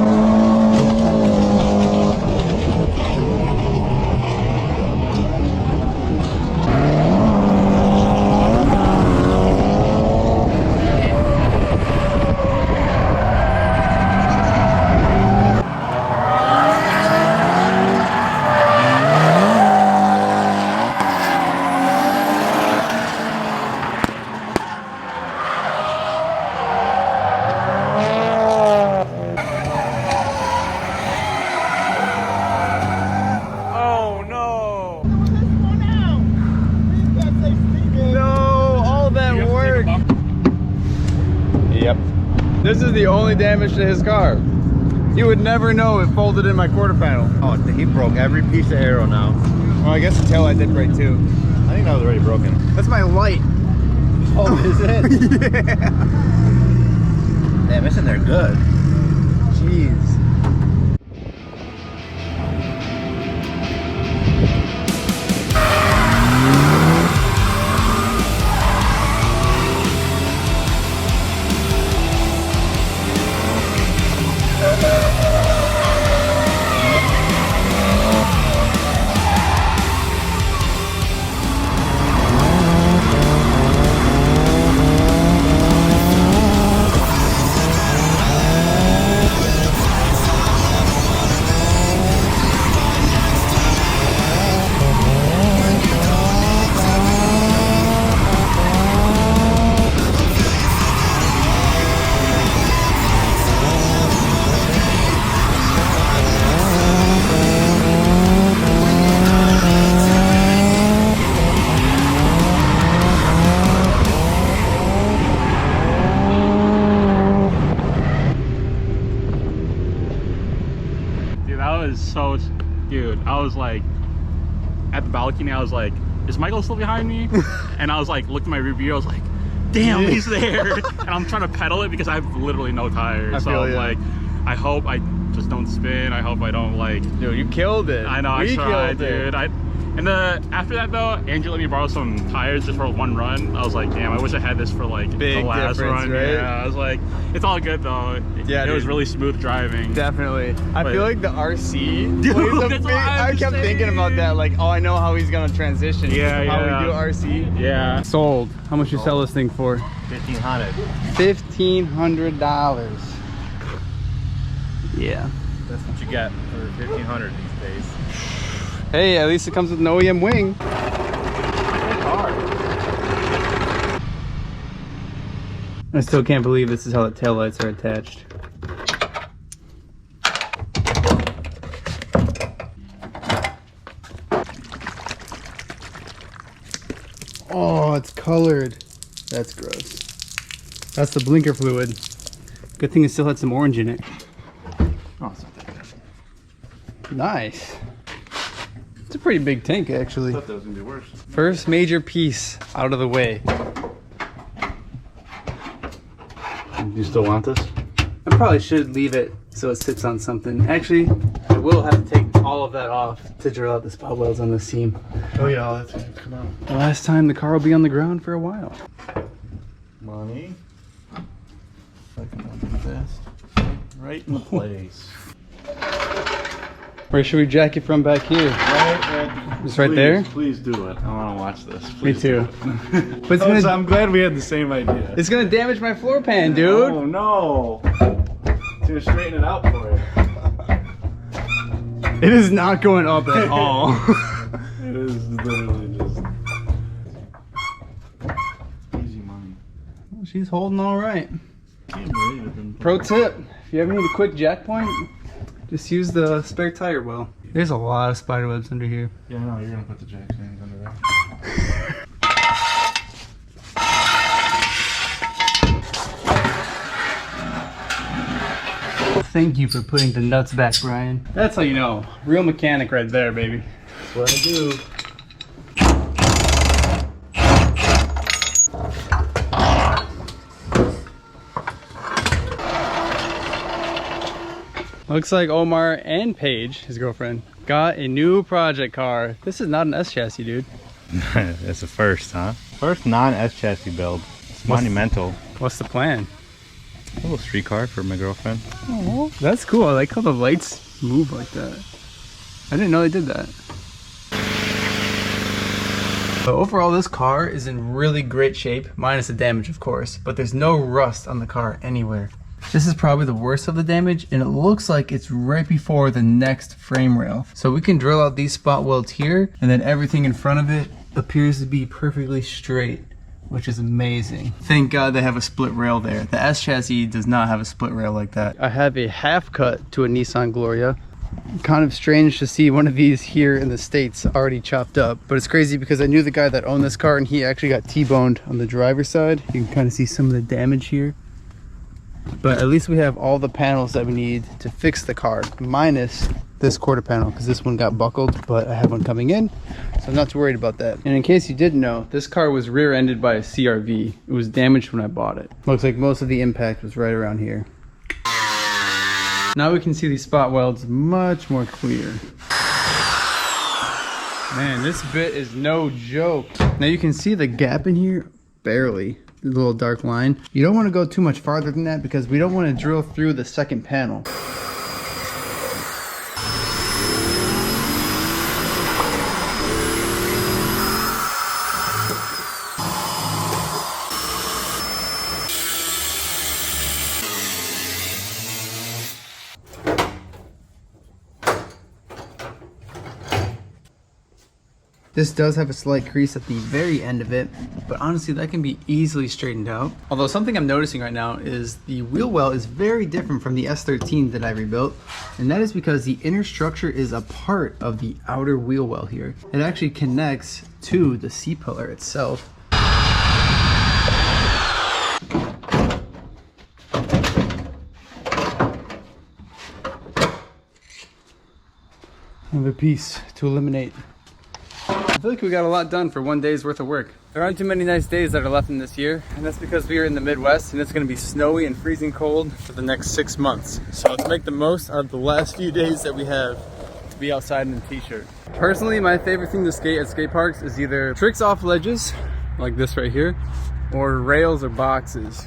Yep. This is the only damage to his car. You would never know it folded in my quarter panel. Oh, he broke every piece of aero now. Well, I guess the taillight did break too. I think that was already broken. That's my light. Oh, is it? Yeah. Damn, it's in there good. Jeez. Dude, I was like, at the balcony, I was like, is Michael still behind me? And I was like, looked at my rear view, I was like, damn, he's there. And I'm trying to pedal it because I have literally no tires. So I'm like, I hope I just don't spin. I hope I don't like. Dude, you killed it. I know, I tried, dude. And after that though, Andrew let me borrow some tires just for one run. I was like, damn, I wish I had this for like Big the last run. right? Yeah, I was like, it's all good though. Yeah, it was really smooth driving. Definitely. I feel like the RC Dude, plays a that's big, what I kept thinking about that, like, oh, I know how he's gonna transition. Yeah, how yeah. we do RC. Yeah. Sold. How much you sell this thing for? $1,500. $1,500. Yeah. That's what you get for $1,500 these days. Hey, at least it comes with an OEM wing. I still can't believe this is how the taillights are attached. Oh, it's colored. That's gross. That's the blinker fluid. Good thing it still had some orange in it. Oh, it's not that bad. Nice. It's a pretty big tank, actually. I thought that was gonna be worse. First major piece out of the way. You still want this? I probably should leave it so it sits on something. Actually, I will have to take all of that off to drill out the spot welds on the seam. Oh yeah, all that's gonna come out. The last time the car will be on the ground for a while. Money. I can open fast. Right in the place. Where should we jack it from back here? Just right there? Please do it. I want to watch this. Me Please too. do it. But it's I'm glad we had the same idea. it's gonna damage my floor pan, dude. Oh no. It's gonna straighten it out for you. It is not going up at all. It is literally just easy money. She's holding all right. Can't believe it. Pro tip, if you ever need a quick jack point, just use the spare tire well. There's a lot of spider webs under here. Yeah, I know. You're gonna put the jack stands under there. Thank you for putting the nuts back, Brian. That's how you know. Real mechanic right there, baby. That's what I do. Looks like Omar and Paige, his girlfriend, got a new project car. This is not an S chassis, dude. It's a first, huh? First non-S chassis build. It's monumental. What's the plan? A little street car for my girlfriend. Oh, that's cool. I like how the lights move like that. I didn't know they did that. But overall, this car is in really great shape, minus the damage, of course, but there's no rust on the car anywhere. This is probably the worst of the damage, and it looks like it's right before the next frame rail. So we can drill out these spot welds here, and then everything in front of it appears to be perfectly straight, which is amazing. Thank God they have a split rail there. The S chassis does not have a split rail like that. I have a half cut to a Nissan Gloria. Kind of strange to see one of these here in the States already chopped up, but it's crazy because I knew the guy that owned this car and he actually got T-boned on the driver's side. You can kind of see some of the damage here. But at least we have all the panels that we need to fix the car, minus this quarter panel, because this one got buckled, but I have one coming in, so I'm not too worried about that. And in case you didn't know, this car was rear-ended by a CRV. It was damaged when I bought it. Looks like most of the impact was right around here. Now we can see these spot welds much more clear. Man, this bit is no joke. Now you can see the gap in here, barely. The little dark line. You don't want to go too much farther than that because we don't want to drill through the second panel. This does have a slight crease at the very end of it, but honestly that can be easily straightened out. Although something I'm noticing right now is the wheel well is very different from the S13 that I rebuilt, and that is because the inner structure is a part of the outer wheel well here. It actually connects to the C-pillar itself. Another piece to eliminate. I feel like we got a lot done for one day's worth of work. There aren't too many nice days that are left in this year, and that's because we are in the Midwest and it's going to be snowy and freezing cold for the next 6 months. So let's make the most out of the last few days that we have to be outside in a t-shirt. Personally, my favorite thing to skate at skate parks is either tricks off ledges, like this right here, or rails or boxes.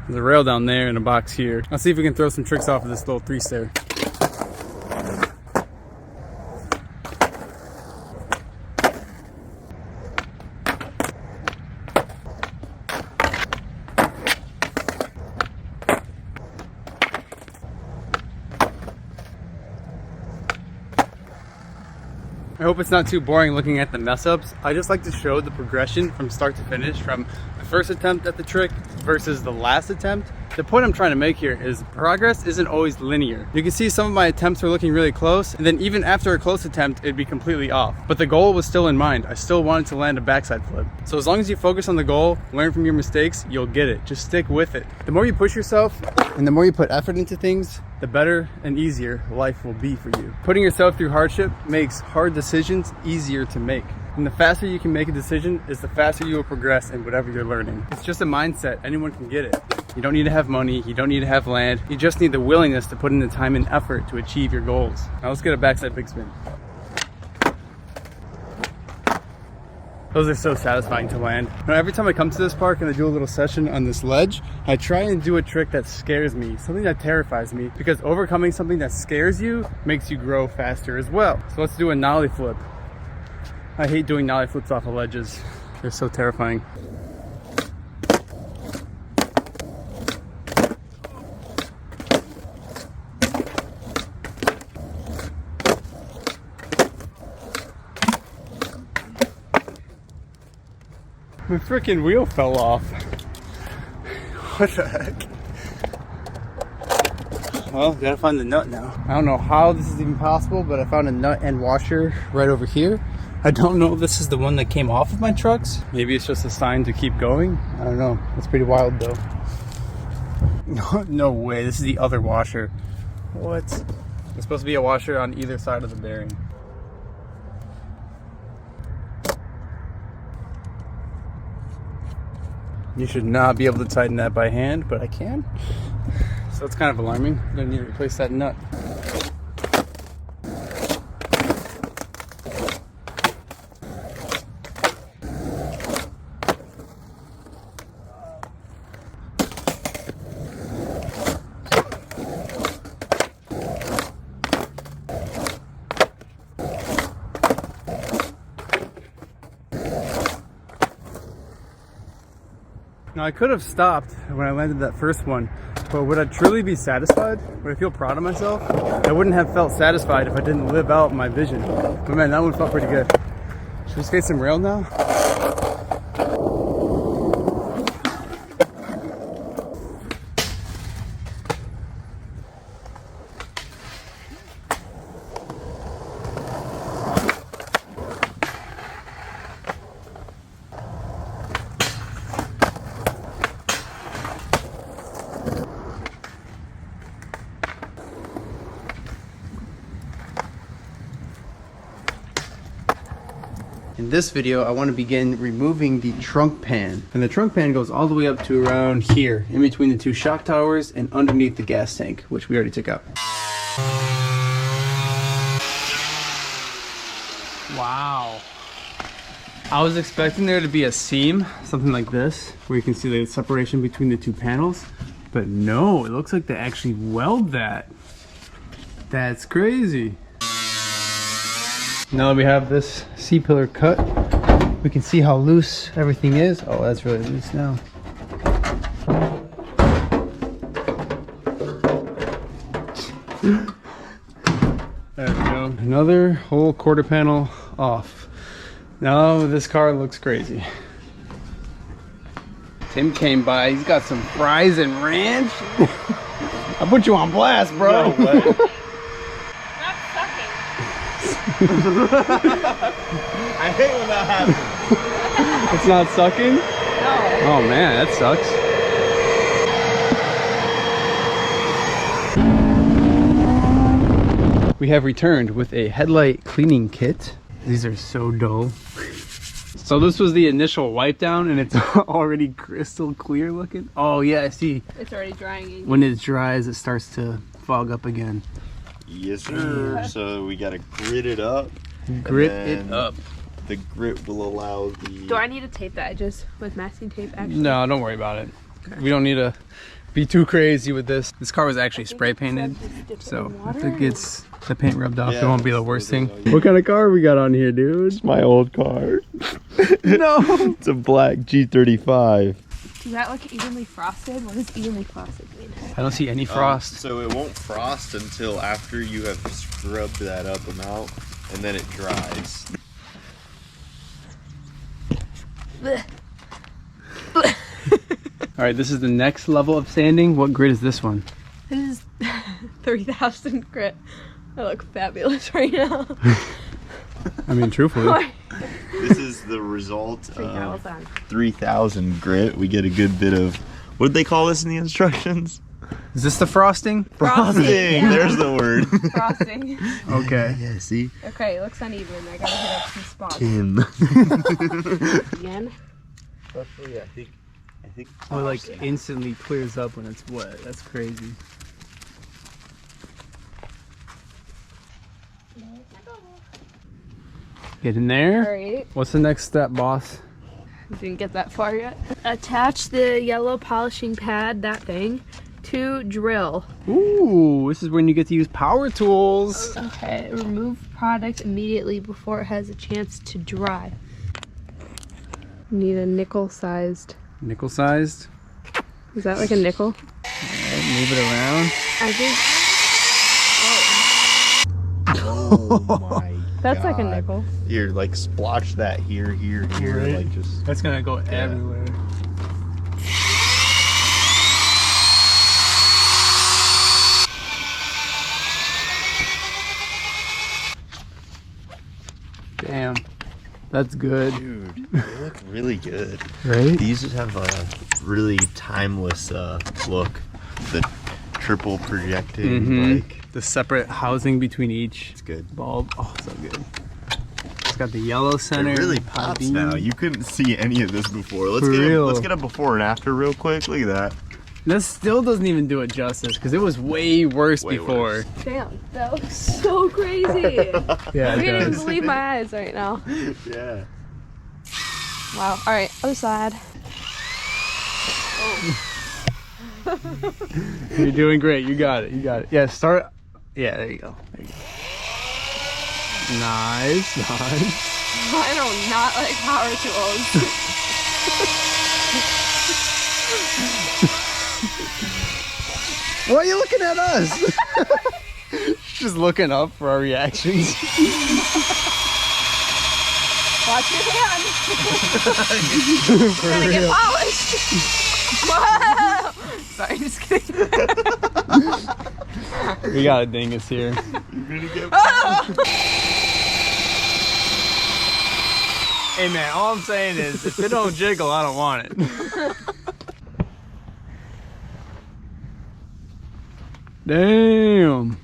There's a rail down there and a box here. Let's see if we can throw some tricks off of this little 3-stair. I hope it's not too boring looking at the mess ups. I just like to show the progression from start to finish, from the first attempt at the trick versus the last attempt. The point I'm trying to make here is progress isn't always linear. You can see some of my attempts are looking really close, and then even after a close attempt, it'd be completely off. But the goal was still in mind. I still wanted to land a backside flip. So as long as you focus on the goal, learn from your mistakes, you'll get it. Just stick with it. The more you push yourself and the more you put effort into things, the better and easier life will be for you. Putting yourself through hardship makes hard decisions easier to make. And the faster you can make a decision is the faster you will progress in whatever you're learning. It's just a mindset. Anyone can get it. You don't need to have money. You don't need to have land. You just need the willingness to put in the time and effort to achieve your goals. Now let's get a backside big spin. Those are so satisfying to land. Now, every time I come to this park and I do a little session on this ledge, I try and do a trick that scares me, something that terrifies me, because overcoming something that scares you makes you grow faster as well. So let's do a nollie flip. I hate doing nollie flips off of ledges. They're so terrifying. My freaking wheel fell off. What the heck? Well, gotta find the nut now. I don't know how this is even possible, but I found a nut and washer right over here. I don't know if this is the one that came off of my trucks. Maybe it's just a sign to keep going. I don't know. It's pretty wild though. No way. This is the other washer. What? There's supposed to be a washer on either side of the bearing. You should not be able to tighten that by hand, but I can. So it's kind of alarming. I'm gonna need to replace that nut. Now I could have stopped when I landed that first one, but would I truly be satisfied? Would I feel proud of myself? I wouldn't have felt satisfied if I didn't live out my vision. But man, that one felt pretty good. Should we skate some rail now? In this video, I want to begin removing the trunk pan. And the trunk pan goes all the way up to around here, in between the two shock towers and underneath the gas tank, which we already took out. Wow. I was expecting there to be a seam, something like this, where you can see the separation between the two panels. But no, it looks like they actually weld that. That's crazy. Now that we have this C-pillar cut, we can see how loose everything is. Oh, that's really loose now. There we go. Another whole quarter panel off. Now this car looks crazy. Tim came by. He's got some fries and ranch. I put you on blast, bro. No way. I hate when that happens. It's not sucking? No. Oh man, that sucks. We have returned with a headlight cleaning kit. These are so dull. So this was the initial wipe down and it's already crystal clear looking. Oh yeah, I see. It's already drying. When it dries, it starts to fog up again. Yes, sir. So we gotta grit it up. Grit it up. The grit will allow the... Do I need to tape the edges with masking tape actually? No, don't worry about it. We don't need to be too crazy with this. This car was actually spray painted, so if it gets the paint rubbed off, it won't be the worst thing. What kind of car we got on here, dude? It's my old car. No! It's a black G35. Does that look evenly frosted? What does evenly frosted mean? I don't see any frost. So it won't frost until after you have scrubbed that up amount, and then it dries. Alright, this is the next level of sanding. What grit is this one? This is 30,000 grit. I look fabulous right now. I mean, truthfully. This is the result of 3,000 grit. We get a good bit of, what did they call this in the instructions? Is this the frosting? Frosting! Yeah. There's the word. Frosting. Okay. Yeah, see? Okay, it looks uneven. I gotta hit up some spots. Tim. Again? Especially, I think. Oh, it like instantly clears up when it's wet. That's crazy. Get in there. Alright. What's the next step, boss? Didn't get that far yet. Attach the yellow polishing pad, that thing, to drill. Ooh, this is when you get to use power tools. Okay, remove product immediately before it has a chance to dry. Need a nickel-sized. Nickel-sized. Is that like a nickel? Move it around. I think. Oh my That's God. like a nickel. Here, like splotch that here, Right. like just. That's gonna go everywhere. Damn, that's good. Dude, they look really good. Right? These just have a really timeless look. The triple projecting, like, The separate housing between each it's good. bulb. Oh, so good. It's got the yellow center. It really high pops beam. now. You couldn't see any of this before. Let's For get real. let's get a before and after real quick. Look at that. This still doesn't even do it justice because it was way worse Way before. worse. Damn, that looks so crazy. Yeah, I it can't even does. believe my eyes right now. Yeah. Wow. All right, other side. You're doing great. You got it. You got it. Yeah, start. Yeah, there you go. There you go. Nice, nice. I do not like power tools. Why are you looking at us? Just looking up for our reactions. Watch your hand. For Gotta get real. polished. Whoa. Sorry, just kidding. We got a dingus here. Hey man, all I'm saying is if it don't jiggle, I don't want it. Damn.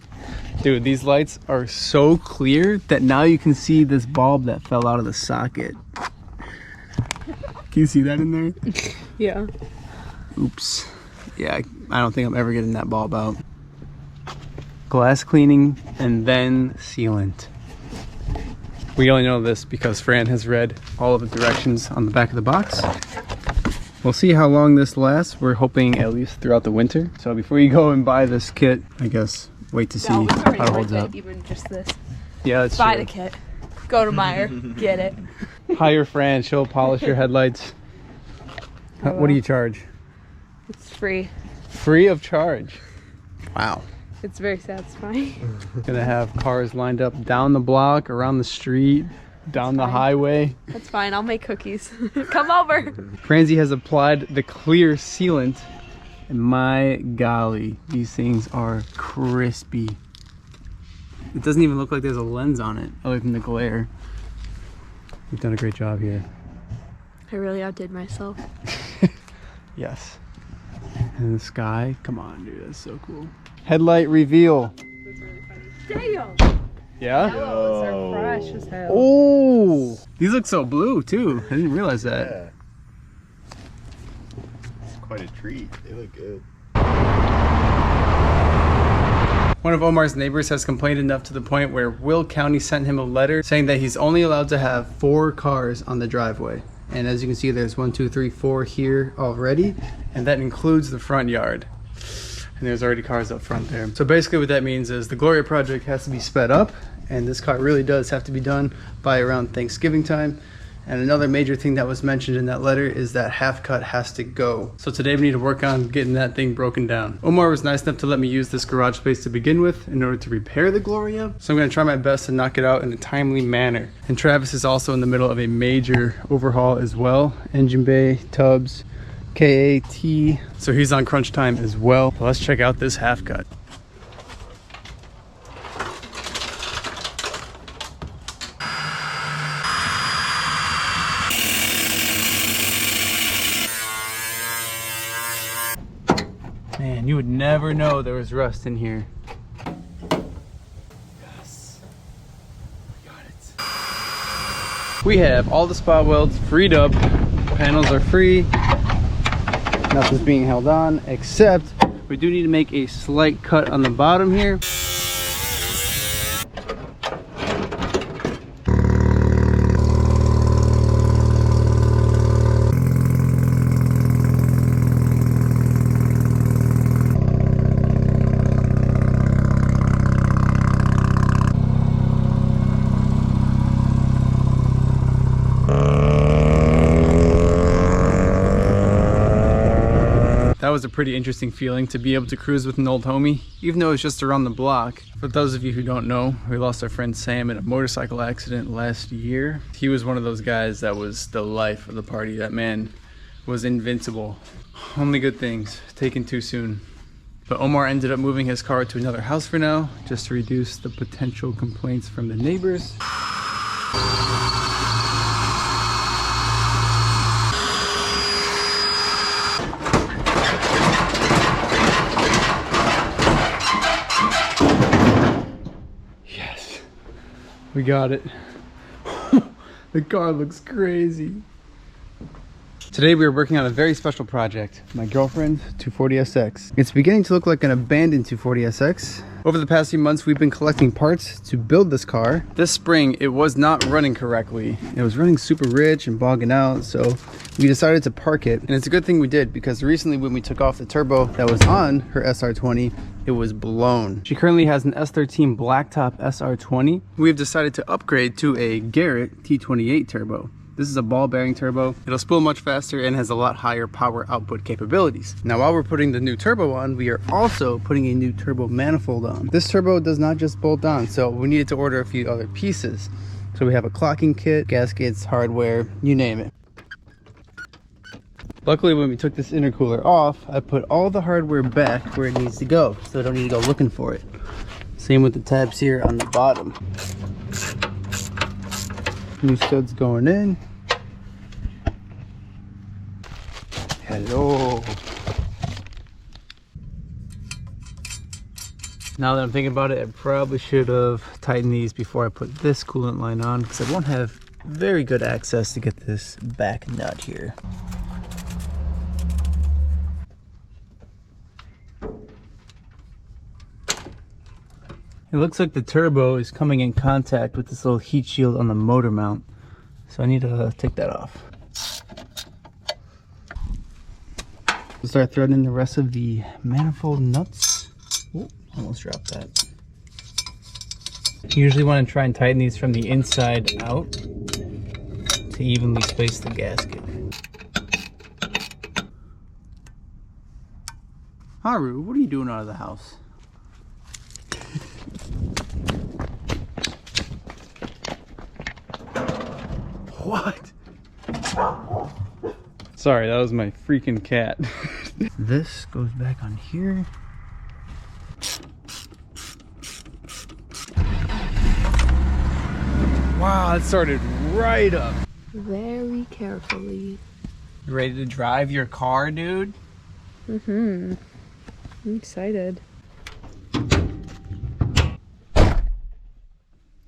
Dude, these lights are so clear that now you can see this bulb that fell out of the socket. Can you see that in there? Yeah. Oops. Yeah, I don't think I'm ever getting that bulb out. Glass cleaning and then sealant. We only know this because Fran has read all of the directions on the back of the box. We'll see how long this lasts. We're hoping at least throughout the winter. So before you go and buy this kit, I guess wait to see No, it's already how it worth holds it, up. even just this. Yeah, that's Buy true. the kit. Go to Meyer, get it. Hire Fran, she'll polish your headlights. What do you charge? It's free. Free of charge. Wow. It's very satisfying. Gonna have cars lined up down the block, around the street, down the highway. That's fine. I'll make cookies. Come over. Franzi has applied the clear sealant, and my golly, these things are crispy. It doesn't even look like there's a lens on it, other than the glare. You've done a great job here. I really outdid myself. Yes. And the sky, come on, dude, that's so cool. Headlight reveal. Damn. Yeah? Yellows are fresh as hell. Oh, these look so blue too. I didn't realize that. Yeah. It's quite a treat. They look good. One of Omar's neighbors has complained enough to the point where Will County sent him a letter saying that he's only allowed to have 4 cars on the driveway. And as you can see, there's 1, 2, 3, 4 here already, and that includes the front yard. And there's already cars up front there. So basically what that means is the Gloria project has to be sped up, and this car really does have to be done by around Thanksgiving time. And another major thing that was mentioned in that letter is that half cut has to go. So today we need to work on getting that thing broken down. Omar was nice enough to let me use this garage space to begin with in order to repair the Gloria. So I'm gonna try my best to knock it out in a timely manner. And Travis is also in the middle of a major overhaul as well. Engine bay, tubs, KAT. So he's on crunch time as well. So let's check out this half cut. Man, you would never know there was rust in here. Yes. We got it. We have all the spot welds freed up. Panels are free. Nothing's being held on, except we do need to make a slight cut on the bottom here. That was a pretty interesting feeling to be able to cruise with an old homie, even though it's just around the block. For those of you who don't know, we lost our friend Sam in a motorcycle accident last year. He was one of those guys that was the life of the party. That man was invincible. Only good things, taken too soon. But Omar ended up moving his car to another house for now, just to reduce the potential complaints from the neighbors. We got it. The car looks crazy. Today we are working on a very special project, my girlfriend 240SX. It's beginning to look like an abandoned 240SX. Over the past few months we've been collecting parts to build this car. This spring it was not running correctly. It was running super rich and bogging out, so we decided to park it. And it's a good thing we did, because recently when we took off the turbo that was on her SR20, it was blown. She currently has an S13 blacktop SR20. We've decided to upgrade to a Garrett T28 turbo. This is a ball bearing turbo. It'll spool much faster and has a lot higher power output capabilities. Now while we're putting the new turbo on, we are also putting a new turbo manifold on. This turbo does not just bolt on, so we needed to order a few other pieces. So we have a clocking kit, gaskets, hardware, you name it. Luckily, when we took this intercooler off, I put all the hardware back where it needs to go, so I don't need to go looking for it. Same with the tabs here on the bottom. New studs going in. Hello. Now that I'm thinking about it, I probably should have tightened these before I put this coolant line on, because I won't have very good access to get this back nut here. It looks like the turbo is coming in contact with this little heat shield on the motor mount. So I need to take that off. We'll start threading the rest of the manifold nuts. Oh, almost dropped that. You usually want to try and tighten these from the inside out to evenly space the gasket. Haru, what are you doing out of the house? What? Sorry, that was my freaking cat. This goes back on here. Wow, it started right up. Very carefully. You ready to drive your car, dude? Mm-hmm. I'm excited.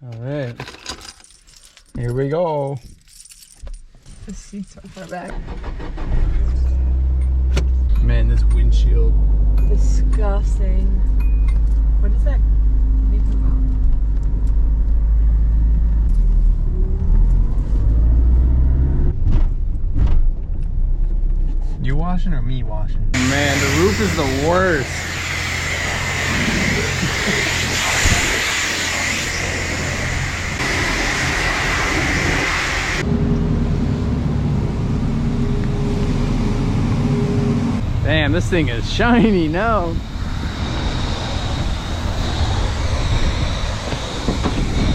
All right. Here we go. The seat's so far back. Man, this windshield. Disgusting. What is that even about? You washing or me washing? Man, the roof is the worst. Damn, this thing is shiny now.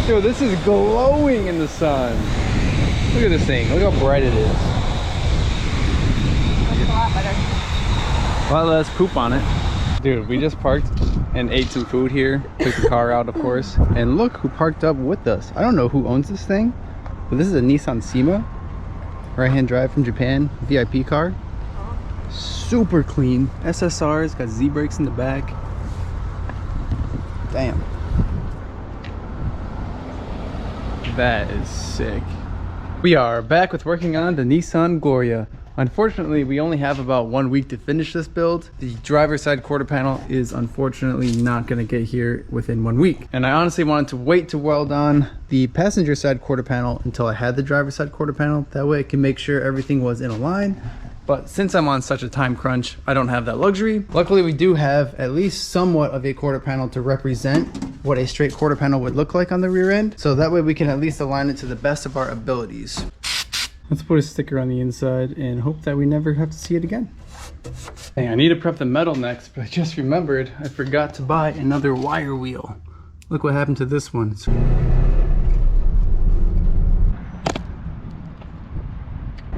Dude, this is glowing in the sun. Look at this thing. Look how bright it is. That's a lot better. A lot less poop on it. Dude, we just parked and ate some food here. Took the car out, of course. And look who parked up with us. I don't know who owns this thing, but this is a Nissan Sima. Right-hand drive from Japan. VIP car. Super clean. SSR's got Z brakes in the back. Damn. That is sick. We are back with working on the Nissan Gloria. Unfortunately, we only have about 1 week to finish this build. The driver's side quarter panel is unfortunately not going to get here within 1 week. And I honestly wanted to wait to weld on the passenger side quarter panel until I had the driver's side quarter panel. That way I can make sure everything was in a line. But since I'm on such a time crunch, I don't have that luxury. Luckily, we do have at least somewhat of a quarter panel to represent what a straight quarter panel would look like on the rear end. So that way we can at least align it to the best of our abilities. Let's put a sticker on the inside and hope that we never have to see it again. Hey, I need to prep the metal next, but I just remembered I forgot to buy another wire wheel. Look what happened to this one.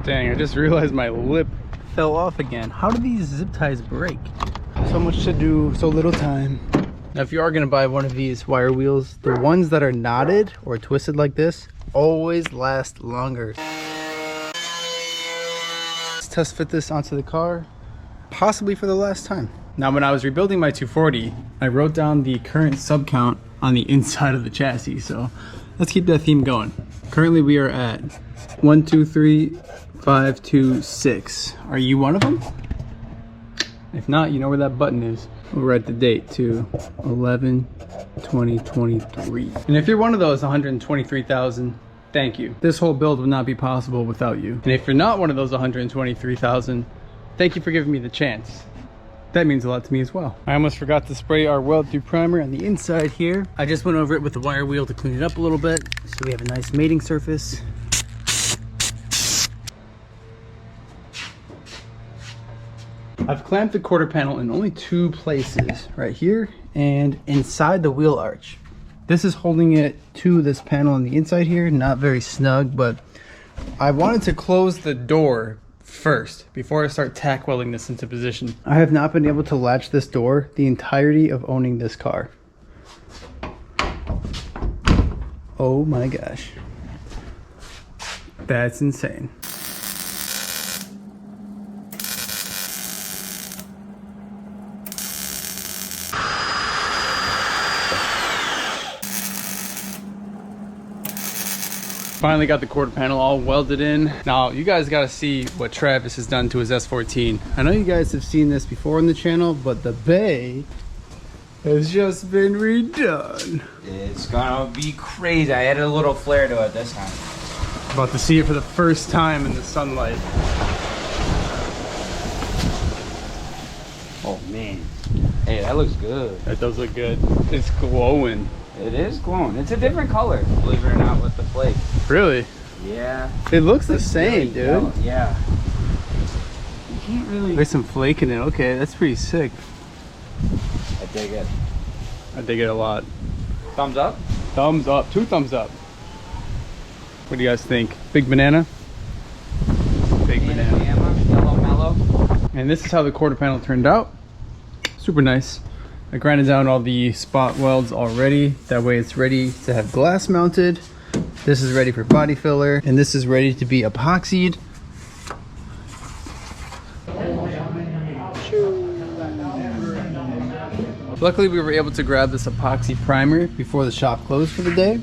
Dang, I just realized my lip fell off again. How do these zip ties break? So much to do, so little time. Now, if you are gonna buy one of these wire wheels, the ones that are knotted or twisted like this always last longer. Let's test fit this onto the car, possibly for the last time. Now, when I was rebuilding my 240, I wrote down the current sub count on the inside of the chassis. So let's keep that theme going. Currently we are at 1, 2, 3, 5, 2, 6. Are you one of them? If not, you know where that button is. We'll write the date to 11/20/23. And if you're one of those 123,000, thank you. This whole build would not be possible without you. And if you're not one of those 123,000, thank you for giving me the chance. That means a lot to me as well. I almost forgot to spray our weld through primer on the inside here. I just went over it with the wire wheel to clean it up a little bit so we have a nice mating surface. I've clamped the quarter panel in only 2 places, right here and inside the wheel arch. This is holding it to this panel on the inside here, not very snug, but I wanted to close the door first before I start tack welding this into position. I have not been able to latch this door the entirety of owning this car. Oh my gosh. That's insane. Finally got the quarter panel all welded in. Now you guys got to see what Travis has done to his S14. I know you guys have seen this before on the channel, but the bay has just been redone. It's gonna be crazy. I added a little flare to it this time. About to see it for the first time in the sunlight. Oh man. Hey, that looks good. That does look good. It's glowing. It is glowing. It's a different color, believe it or not, with the flake. Really? Yeah. It looks the same, really dude. yellow. Yeah. You can't really... There's some flake in it. Okay, that's pretty sick. I dig it. I dig it a lot. Thumbs up? Thumbs up. 2 thumbs up. What do you guys think? Big banana? Big banana. Yellow mellow. And this is how the quarter panel turned out. Super nice. I grinded down all the spot welds already. That way it's ready to have glass mounted. This is ready for body filler. And this is ready to be epoxied. Luckily we were able to grab this epoxy primer before the shop closed for the day.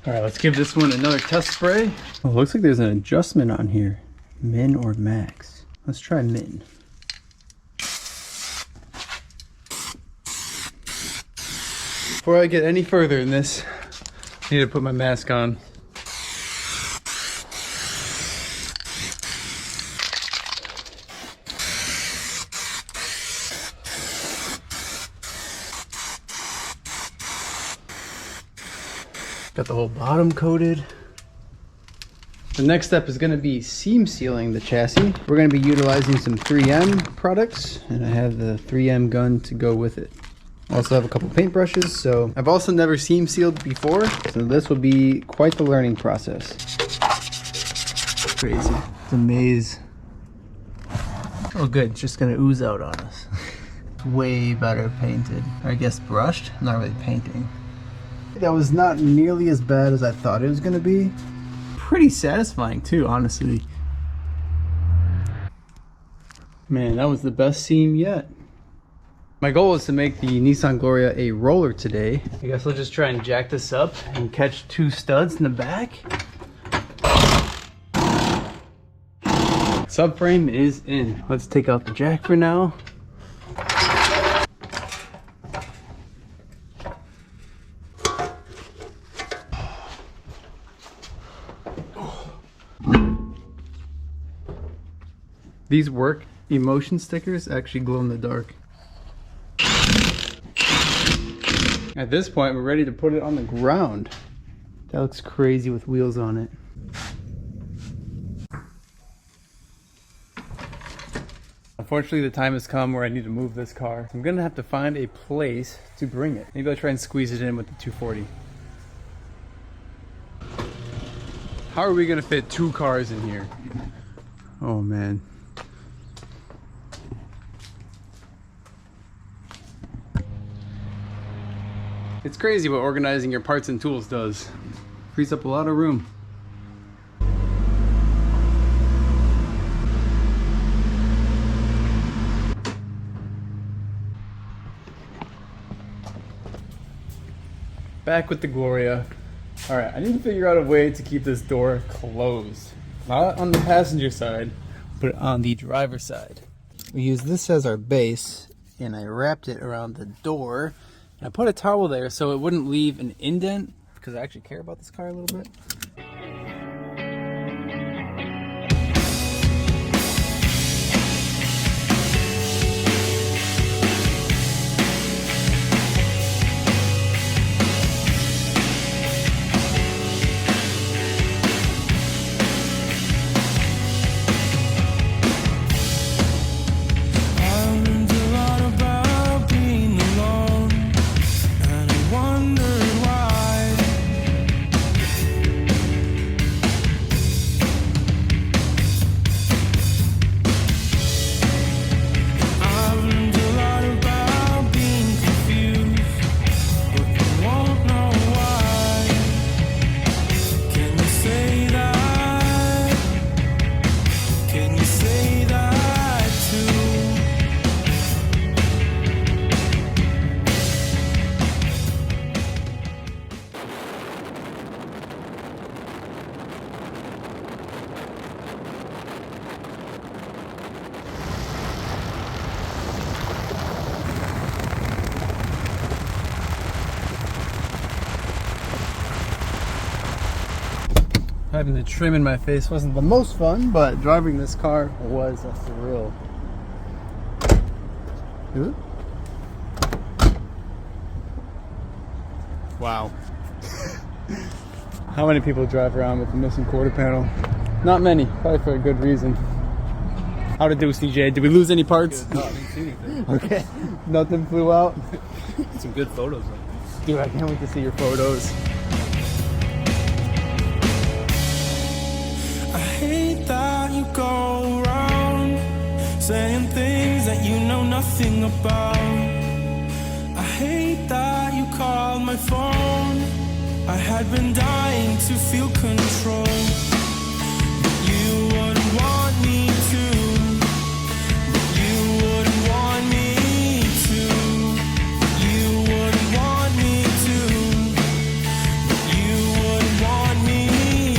All right, let's give this one another test spray. Oh, looks like there's an adjustment on here. Min or max. Let's try min. Before I get any further in this, I need to put my mask on. Got the whole bottom coated. The next step is going to be seam sealing the chassis. We're going to be utilizing some 3M products, and I have the 3M gun to go with it. I also have a couple paint brushes, so I've also never seam sealed before, so this will be quite the learning process. Crazy. It's a maze. Oh good, it's just going to ooze out on us. Way better painted. Or I guess brushed, not really painting. That was not nearly as bad as I thought it was going to be. Pretty satisfying too, honestly. Man, that was the best seam yet. My goal is to make the Nissan Gloria a roller today. I guess I'll just try and jack this up and catch 2 studs in the back. Subframe is in. Let's take out the jack for now. These work emotion stickers actually glow in the dark. At this point, we're ready to put it on the ground. That looks crazy with wheels on it. Unfortunately, the time has come where I need to move this car. I'm gonna have to find a place to bring it. Maybe I'll try and squeeze it in with the 240. How are we gonna fit 2 cars in here? Oh man. It's crazy what organizing your parts and tools does. Frees up a lot of room. Back with the Gloria. Alright, I need to figure out a way to keep this door closed. Not on the passenger side, but on the driver's side. We use this as our base, and I wrapped it around the door. And I put a towel there so it wouldn't leave an indent, because I actually care about this car a little bit. Having the trim in my face wasn't the most fun, but driving this car was a thrill. Ooh. Wow. How many people drive around with a missing quarter panel? Not many, probably for a good reason. How'd it do, CJ? Did we lose any parts? No, I didn't see anything. Okay. Nothing flew out? Some good photos though. Dude, I can't wait to see your photos. I hate that you go around saying things that you know nothing about. I hate that you called my phone. I had been dying to feel control. But you wouldn't want me to. But you wouldn't want me to. You wouldn't want me to. But you wouldn't want me to.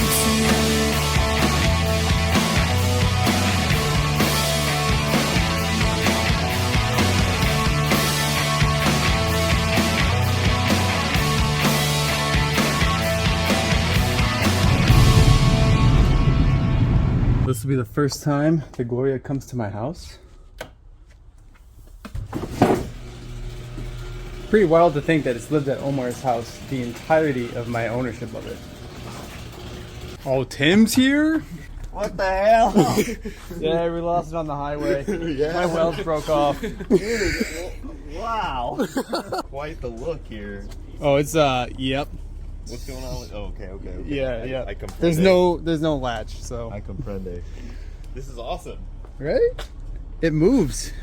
This will be the first time the Gloria comes to my house. Pretty wild to think that it's lived at Omar's house the entirety of my ownership of it. Oh, Tim's here? What the hell? Yeah, we lost it on the highway. Yeah. My welds broke off. Dude, wow. Quite the look here. Oh, it's yep. What's going on with? Oh, okay. Yeah, yeah. I comprende. There's no latch, so. I comprende. This is awesome. Right? It moves.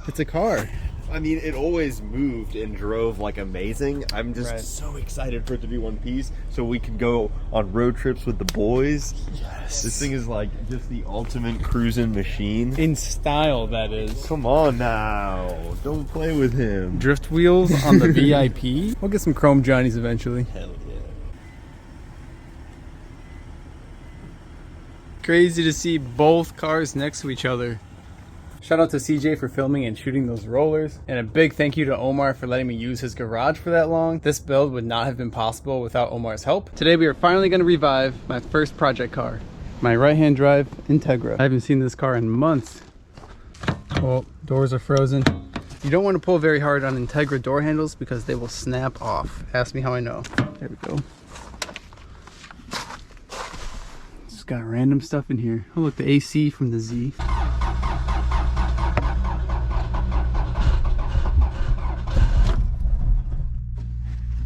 It's a car. I mean, it always moved and drove like amazing. I'm just Right. so excited for it to be one piece so we can go on road trips with the boys. Yes. This thing is like just the ultimate cruising machine. In style, that is. Come on now. Don't play with him. Drift wheels on the VIP. We'll get some chrome Johnnies eventually. Hell yeah. Crazy to see both cars next to each other. Shout out to CJ for filming and shooting those rollers. And a big thank you to Omar for letting me use his garage for that long. This build would not have been possible without Omar's help. Today we are finally going to revive my first project car. My right-hand drive Integra. I haven't seen this car in months. Oh, doors are frozen. You don't want to pull very hard on Integra door handles because they will snap off. Ask me how I know. There we go. Just got random stuff in here. Oh look, the AC from the Z.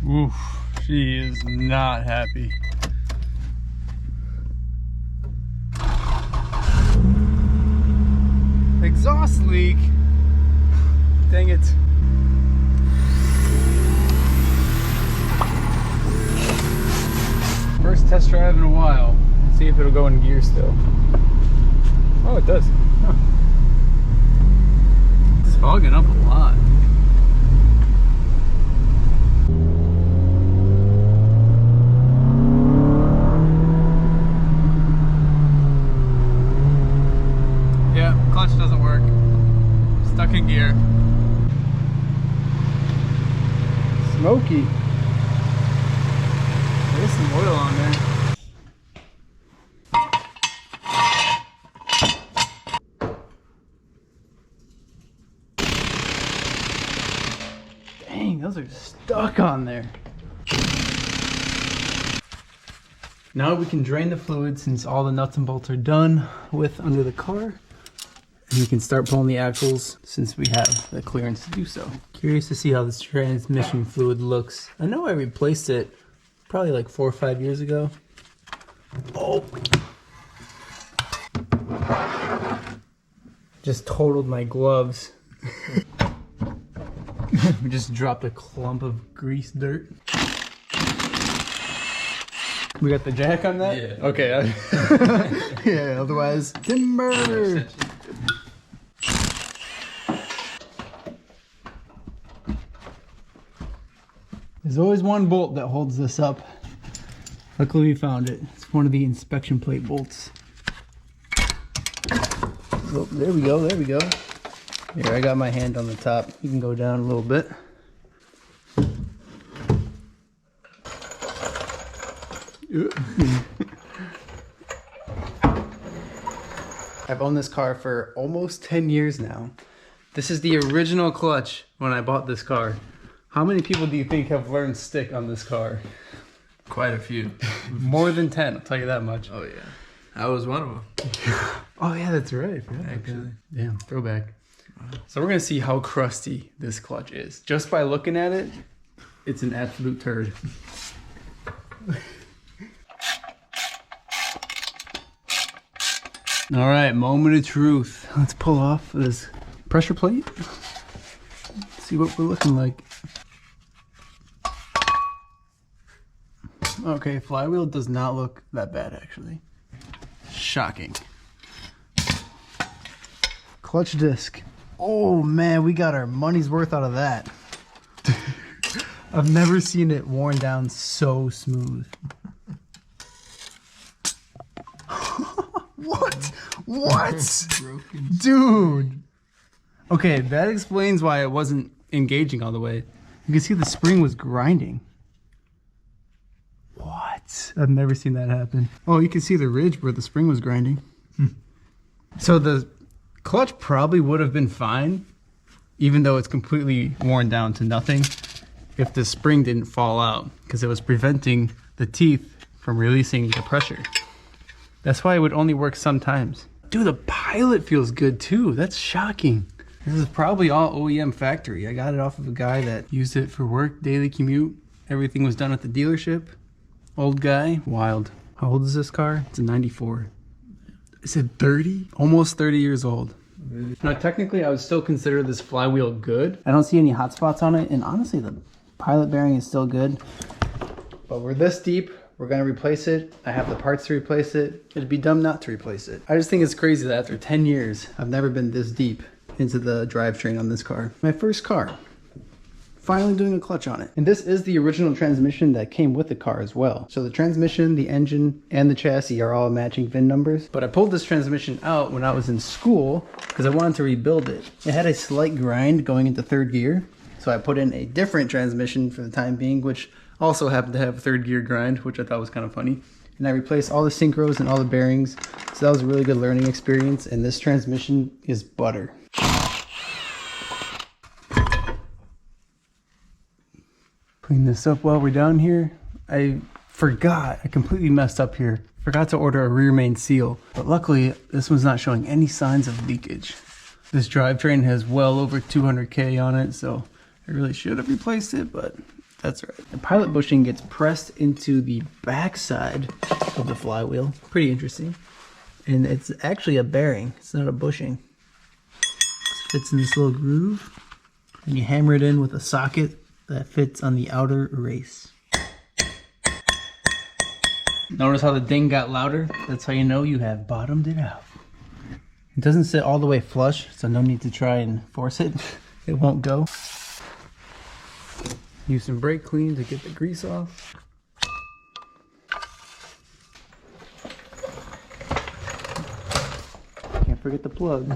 Oof, she is not happy. Exhaust leak. Dang it. First test drive in a while. See if it'll go in gear still. Oh, it does. Huh. It's fogging up a lot. Yeah, clutch doesn't work. Stuck in gear. Smoky. There's some oil on there. Dang, those are stuck on there. Now we can drain the fluid since all the nuts and bolts are done with under the car. And we can start pulling the axles since we have the clearance to do so. Curious to see how this transmission fluid looks. I know I replaced it probably like 4 or 5 years ago. Oh! Just totaled my gloves. We just dropped a clump of grease dirt. We got the jack on that? Yeah. Okay. Yeah, otherwise, timber! There's always one bolt that holds this up. Luckily we found it. It's one of the inspection plate bolts. Oh, there we go, there we go. Here, I got my hand on the top. You can go down a little bit. I've owned this car for almost 10 years now. This is the original clutch when I bought this car. How many people do you think have learned stick on this car? Quite a few. More than 10, I'll tell you that much. Oh yeah, I was one of them. Oh yeah, that's right. Actually. Damn, throwback. So we're gonna see how crusty this clutch is. Just by looking at it, it's an absolute turd. All right, moment of truth. Let's pull off this pressure plate. See what we're looking like. Okay, flywheel does not look that bad actually. Shocking. Clutch disc. Oh man, we got our money's worth out of that. I've never seen it worn down so smooth. What? Dude. Okay, that explains why it wasn't engaging all the way. You can see the spring was grinding. What? I've never seen that happen. Oh, you can see the ridge where the spring was grinding. So the clutch probably would have been fine, even though it's completely worn down to nothing, if the spring didn't fall out, because it was preventing the teeth from releasing the pressure. That's why it would only work sometimes. Dude, the pilot feels good too. That's shocking. This is probably all OEM factory. I got it off of a guy that used it for work, daily commute. Everything was done at the dealership. Old guy, wild. How old is this car? It's a 94. Is it 30? Almost 30 years old. Now, technically, I would still consider this flywheel good. I don't see any hot spots on it, and honestly, the pilot bearing is still good. But we're this deep. We're gonna replace it. I have the parts to replace it. It'd be dumb not to replace it. I just think it's crazy that after 10 years, I've never been this deep into the drivetrain on this car. My first car. Finally doing a clutch on it. And this is the original transmission that came with the car as well. So the transmission, the engine, and the chassis are all matching VIN numbers. But I pulled this transmission out when I was in school because I wanted to rebuild it. It had a slight grind going into third gear. So I put in a different transmission for the time being, which also happened to have a third gear grind, which I thought was kind of funny. And I replaced all the synchros and all the bearings. So that was a really good learning experience. And this transmission is butter. Clean this up while we're down here. I completely messed up here. Forgot to order a rear main seal. But luckily, this one's not showing any signs of leakage. This drivetrain has well over 200K on it, so I really should have replaced it, but that's right. The pilot bushing gets pressed into the backside of the flywheel. Pretty interesting. And it's actually a bearing. It's not a bushing. It fits in this little groove. And you hammer it in with a socket that fits on the outer race. Notice how the ding got louder? That's how you know you have bottomed it out. It doesn't sit all the way flush, so no need to try and force it. It won't go. Use some brake clean to get the grease off. Can't forget the plug.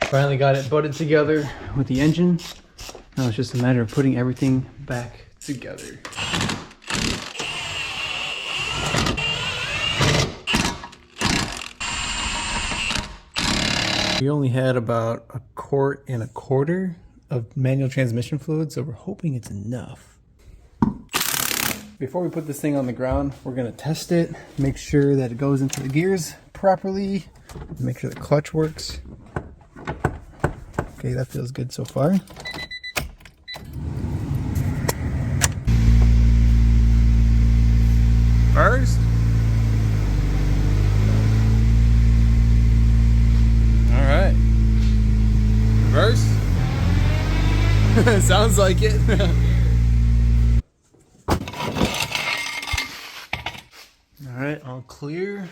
Finally got it butted together with the engine. Now it's just a matter of putting everything back together. We only had about 1.25 quarts of manual transmission fluid, so we're hoping it's enough. Before we put this thing on the ground, we're gonna test it, make sure that it goes into the gears properly, make sure the clutch works. Okay, that feels good so far. First. All right. Reverse. Sounds like it. All right, all clear.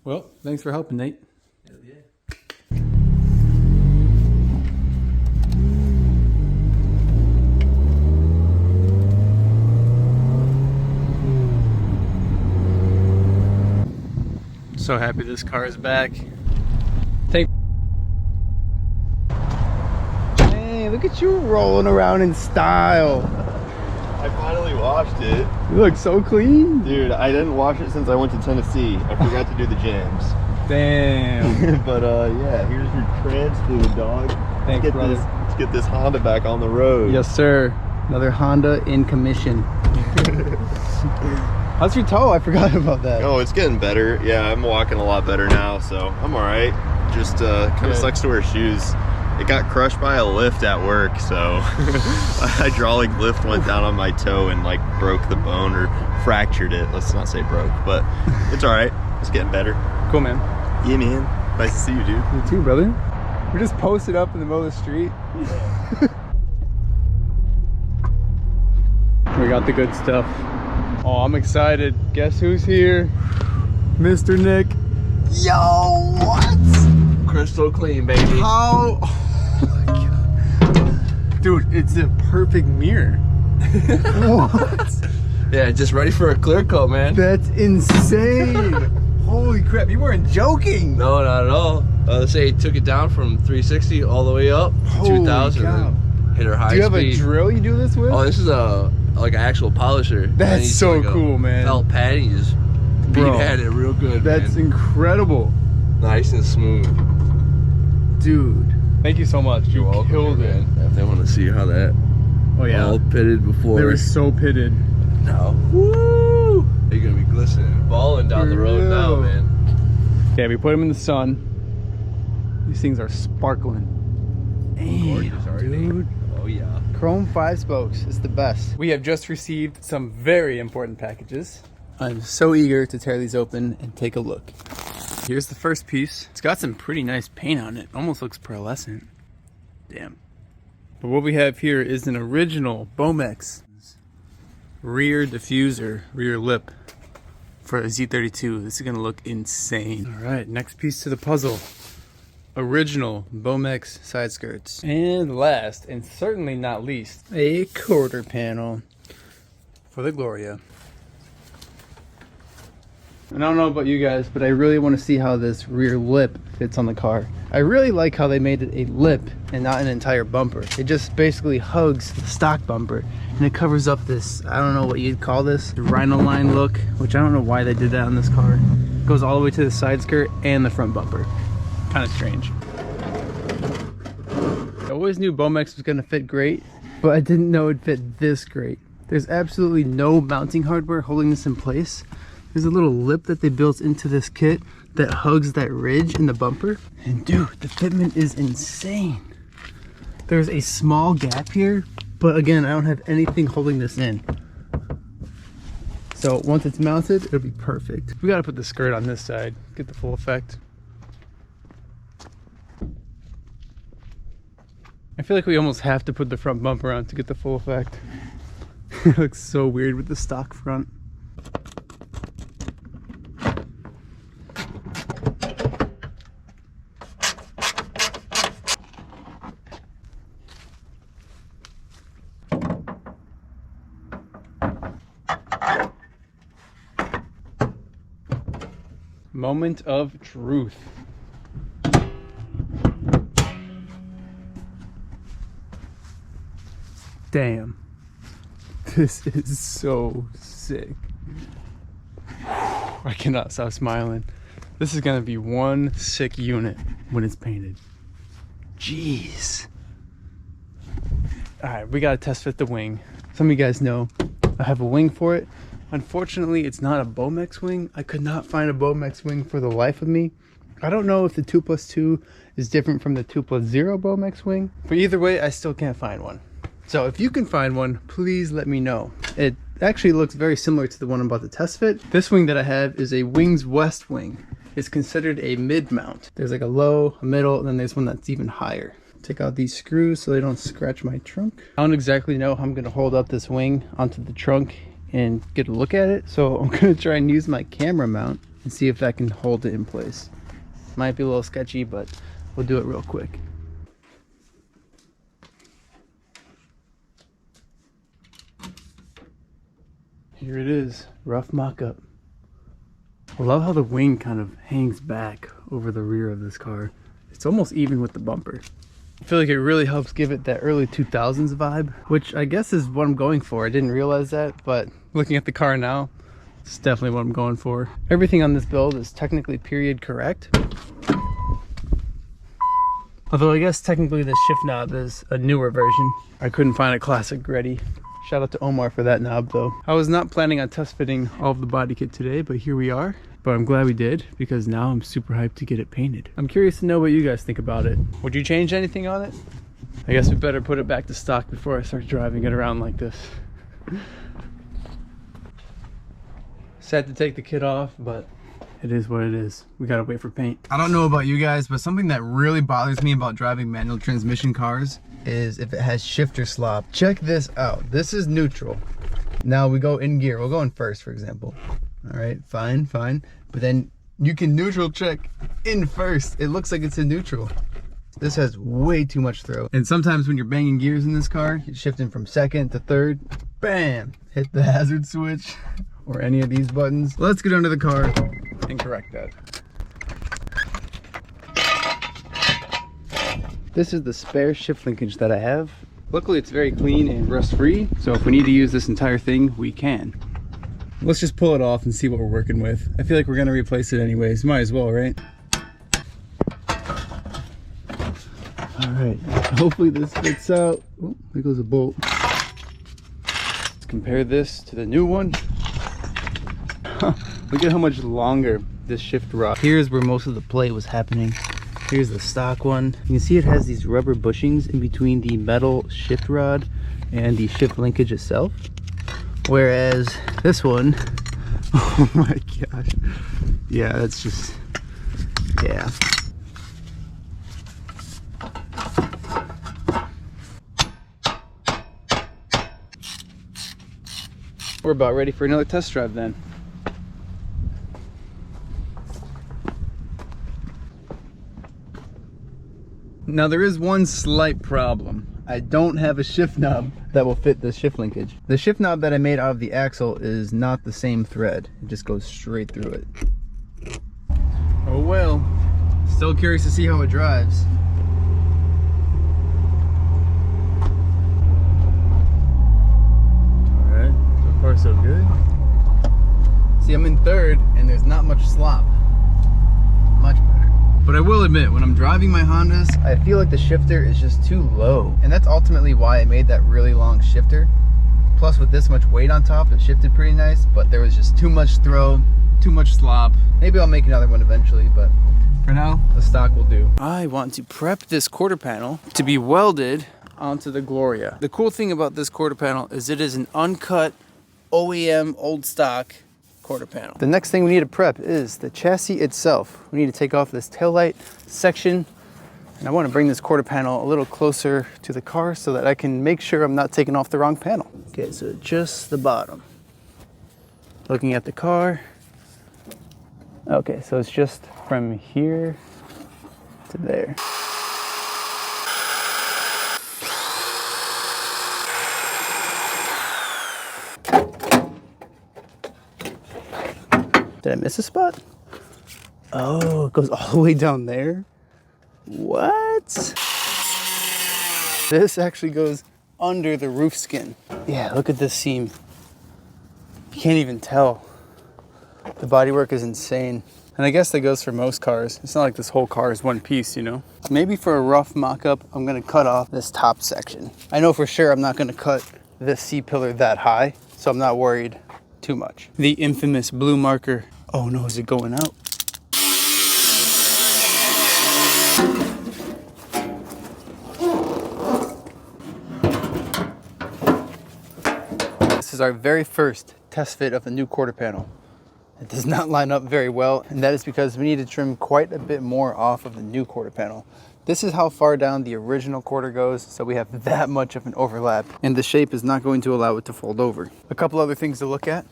Well, thanks for helping, Nate. Hell yeah. So happy this car is back. Hey, look look at you rolling around in style. I finally washed it. You look so clean. Dude, I didn't wash it since I went to Tennessee. I forgot to do the jams. Damn. But yeah, here's your trans fluid, dog. Thanks, brother. Let's get this Honda back on the road. Yes, sir. Another Honda in commission. How's your toe? I forgot about that. Oh, it's getting better. Yeah, I'm walking a lot better now, so I'm all right. Just kind of sucks to wear shoes. It got crushed by a lift at work, so a hydraulic lift went down on my toe and like broke the bone or fractured it. Let's not say broke, but it's all right. It's getting better. Cool, man. Yeah, man. Nice to see you, dude. You too, brother. We're just posted up in the middle of the street. We got the good stuff. Oh, I'm excited. Guess who's here? Mr. Nick. Yo, what? Crystal clean, baby. How? Oh my God. Dude, it's a perfect mirror. What? Yeah, just ready for a clear coat, man. That's insane. Holy crap, you weren't joking. No, not at all. Let's say he took it down from 360 all the way up to 2000 and hit her high speed. Do you have a drill you do this with? Oh, this is like an actual polisher. That's so like cool, man. Felt pad, you just beat at it real good. That's man. Incredible. Nice and smooth. Dude, thank you so much. You killed it. If they want to see how that all pitted before. They were so pitted. No. Woo! You're gonna be glistening, balling down the road now, man. Yeah, we put them in the sun. These things are sparkling. Gorgeous, dude. Oh yeah. Chrome 5 spokes is the best. We have just received some very important packages. I'm so eager to tear these open and take a look. Here's the first piece. It's got some pretty nice paint on it. Almost looks pearlescent. Damn. But what we have here is an original Bomex rear diffuser, rear lip for a Z32. This is gonna look insane. All right, next piece to the puzzle. Original Bomex side skirts. And last, and certainly not least, a quarter panel for the Gloria. And I don't know about you guys, but I really want to see how this rear lip fits on the car. I really like how they made it a lip and not an entire bumper. It just basically hugs the stock bumper and it covers up this, I don't know what you'd call this, the rhino line look, which I don't know why they did that on this car. It goes all the way to the side skirt and the front bumper. Kind of strange. I always knew Bomex was going to fit great, but I didn't know it'd fit this great. There's absolutely no mounting hardware holding this in place. There's a little lip that they built into this kit that hugs that ridge in the bumper. And dude, the fitment is insane. There's a small gap here, but again, I don't have anything holding this in. So once it's mounted, it'll be perfect. We gotta put the skirt on this side, get the full effect. I feel like we almost have to put the front bumper on to get the full effect. It looks so weird with the stock front. Moment of truth. Damn. This is so sick. I cannot stop smiling. This is gonna be one sick unit when it's painted. Jeez. Alright, we gotta test fit the wing. Some of you guys know I have a wing for it. Unfortunately, it's not a Bomex wing. I could not find a Bomex wing for the life of me. I don't know if the 2+2 is different from the 2+0 Bomex wing, but either way, I still can't find one. So if you can find one, please let me know. It actually looks very similar to the one I'm about to test fit. This wing that I have is a Wings West wing. It's considered a mid mount. There's like a low, a middle, and then there's one that's even higher. Take out these screws so they don't scratch my trunk. I don't exactly know how I'm gonna hold up this wing onto the trunk and get a look at it. So I'm gonna try and use my camera mount and see if I can hold it in place. Might be a little sketchy, but we'll do it real quick. Here it is, rough mock-up. I love how the wing kind of hangs back over the rear of this car. It's almost even with the bumper. I feel like it really helps give it that early 2000s vibe, which I guess is what I'm going for. I didn't realize that, but looking at the car now, it's definitely what I'm going for. Everything on this build is technically period correct. Although I guess technically the shift knob is a newer version. I couldn't find a classic ready. Shout out to Omar for that knob though. I was not planning on test fitting all of the body kit today, but here we are. But I'm glad we did, because now I'm super hyped to get it painted. I'm curious to know what you guys think about it. Would you change anything on it? I guess we better put it back to stock before I start driving it around like this. Sad to take the kit off, but it is what it is. We gotta wait for paint. I don't know about you guys, but something that really bothers me about driving manual transmission cars is if it has shifter slop. Check this out. This is neutral. Now we go in gear. We'll go in first, for example. All right, fine. But then you can neutral check in first. It looks like it's in neutral. This has way too much throw. And sometimes when you're banging gears in this car, you're shifting from second to third, bam, hit the hazard switch or any of these buttons. Let's get under the car and correct that. This is the spare shift linkage that I have. Luckily it's very clean and rust free, so if we need to use this entire thing, we can. Let's just pull it off and see what we're working with. I feel like we're gonna replace it anyways. Might as well, right? All right, hopefully this fits out. Oh, there goes a bolt. Let's compare this to the new one. Look at how much longer this shift rod. Here's where most of the play was happening. Here's the stock one. You can see it has these rubber bushings in between the metal shift rod and the shift linkage itself. Whereas this one, oh my gosh. Yeah, that's just, yeah. We're about ready for another test drive then. Now there is one slight problem. I don't have a shift knob that will fit the shift linkage. The shift knob that I made out of the axle is not the same thread. It just goes straight through it. Oh well. Still curious to see how it drives. Alright, so far so good. See, I'm in third and there's not much slop. Much better. But I will admit, when I'm driving my Hondas, I feel like the shifter is just too low. And that's ultimately why I made that really long shifter. Plus with this much weight on top, it shifted pretty nice, but there was just too much throw, too much slop. Maybe I'll make another one eventually, but for now, the stock will do. I want to prep this quarter panel to be welded onto the Gloria. The cool thing about this quarter panel is it is an uncut OEM old stock quarter panel. The next thing we need to prep is the chassis itself. We need to take off this taillight section, and I want to bring this quarter panel a little closer to the car so that I can make sure I'm not taking off the wrong panel. Okay, so just the bottom. Looking at the car. Okay, so it's just from here to there. Did I miss a spot? Oh, it goes all the way down there? What? This actually goes under the roof skin. Yeah, look at this seam. You can't even tell. The bodywork is insane. And I guess that goes for most cars. It's not like this whole car is one piece, you know? Maybe for a rough mock-up, I'm gonna cut off this top section. I know for sure I'm not gonna cut this C-pillar that high, so I'm not worried too much. The infamous blue marker. Oh no, is it going out? This is our very first test fit of the new quarter panel. It does not line up very well, and that is because we need to trim quite a bit more off of the new quarter panel. This is how far down the original quarter goes, so we have that much of an overlap, and the shape is not going to allow it to fold over. A couple other things to look at.